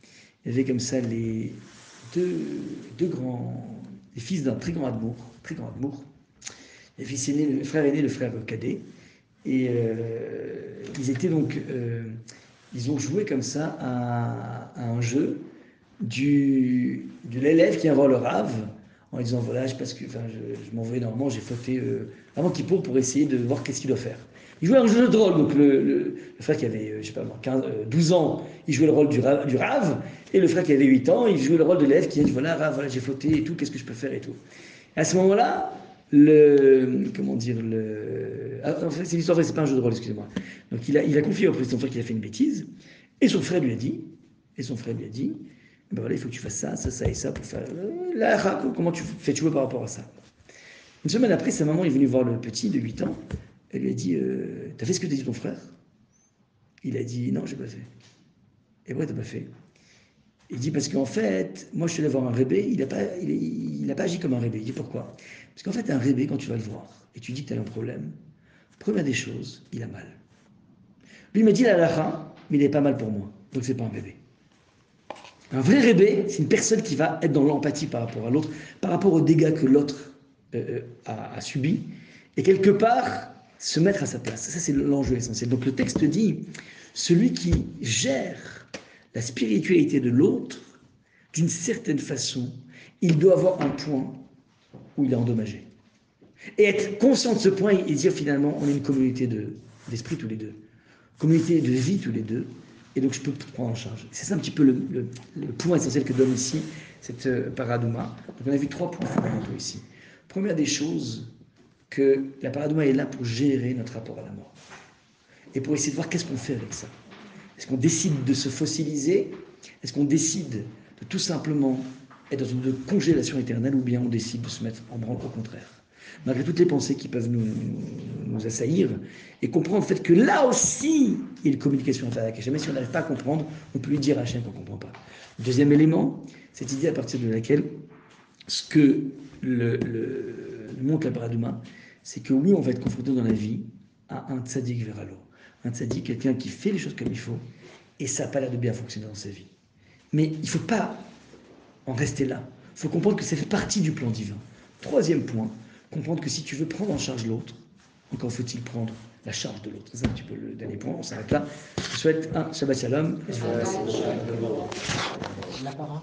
Speaker 1: Il y avait comme ça les les fils d'un très grand amour. Le fils aîné, le frère aîné, le frère cadet. Et ils étaient donc, ils ont joué comme ça à un jeu de l'élève qui invente le rave, en lui disant voilà, parce que je m'en vais normalement, j'ai fauté avant Kippour pour essayer de voir qu'est-ce qu'il doit faire. Il jouait un jeu de rôle, donc le frère qui avait, je sais pas moi, 12 ans, il jouait le rôle du rave, et le frère qui avait 8 ans, il jouait le rôle de l'élève qui dit voilà, rave, voilà, j'ai fauté et tout, qu'est-ce que je peux faire et tout. Et à ce moment-là, en fait, c'est l'histoire, c'est pas un jeu de rôle, excusez-moi. Donc il a confié au président son frère qu'il a fait une bêtise, et son frère lui a dit, ben voilà, il faut que tu fasses ça, ça, ça et ça pour faire comment tu fais jouer par rapport à ça. Une semaine après, sa maman est venue voir le petit de 8 ans. Elle lui a dit t'as fait ce que t'a dit ton frère? Il a dit non, j'ai pas fait. Et pourquoi t'as pas fait? Il dit parce qu'en fait, moi je suis allé voir un rébé, il n'a pas agi comme un rébé. Il dit pourquoi? Parce qu'en fait, un rébé, quand tu vas le voir et tu dis que tu as un problème, première des choses, il a mal. Lui il m'a dit la halakha, mais il est pas mal pour moi, donc c'est pas un rébé. Un vrai rébé, c'est une personne qui va être dans l'empathie par rapport à l'autre, par rapport aux dégâts que l'autre a subis, et quelque part se mettre à sa place. Ça, c'est l'enjeu essentiel. Donc le texte dit, celui qui gère la spiritualité de l'autre, d'une certaine façon, il doit avoir un point où il est endommagé. Et être conscient de ce point et dire finalement, on est une communauté d'esprit tous les deux, communauté de vie tous les deux, et donc je peux tout prendre en charge. C'est ça un petit peu le point essentiel que donne ici cette paradouma. Donc on a vu 3 points fondamentaux ici. Première des choses, que la paradouma est là pour gérer notre rapport à la mort. Et pour essayer de voir qu'est-ce qu'on fait avec ça. Est-ce qu'on décide de se fossiliser? Est-ce qu'on décide de tout simplement être dans une congélation éternelle, ou bien on décide de se mettre en branle au contraire, malgré toutes les pensées qui peuvent nous assaillir, et comprendre en fait que là aussi il y a une communication à faire avec Hachem. Si on n'arrive pas à comprendre, on peut lui dire à Hachem qu'on ne comprend pas. Deuxième élément, cette idée à partir de laquelle ce que montre la paradouma, c'est que oui, on va être confronté dans la vie à un tzaddik vers l'eau. Un tzaddik, quelqu'un qui fait les choses comme il faut, et ça n'a pas l'air de bien fonctionner dans sa vie. Mais il ne faut pas en rester là. Il faut comprendre que ça fait partie du plan divin. Troisième point, comprendre que si tu veux prendre en charge l'autre, encore faut-il prendre la charge de l'autre. C'est un petit peu le dernier point, on s'arrête là. Je vous souhaite un Shabbat Shalom, et je vous remercie.
Speaker 3: La parole.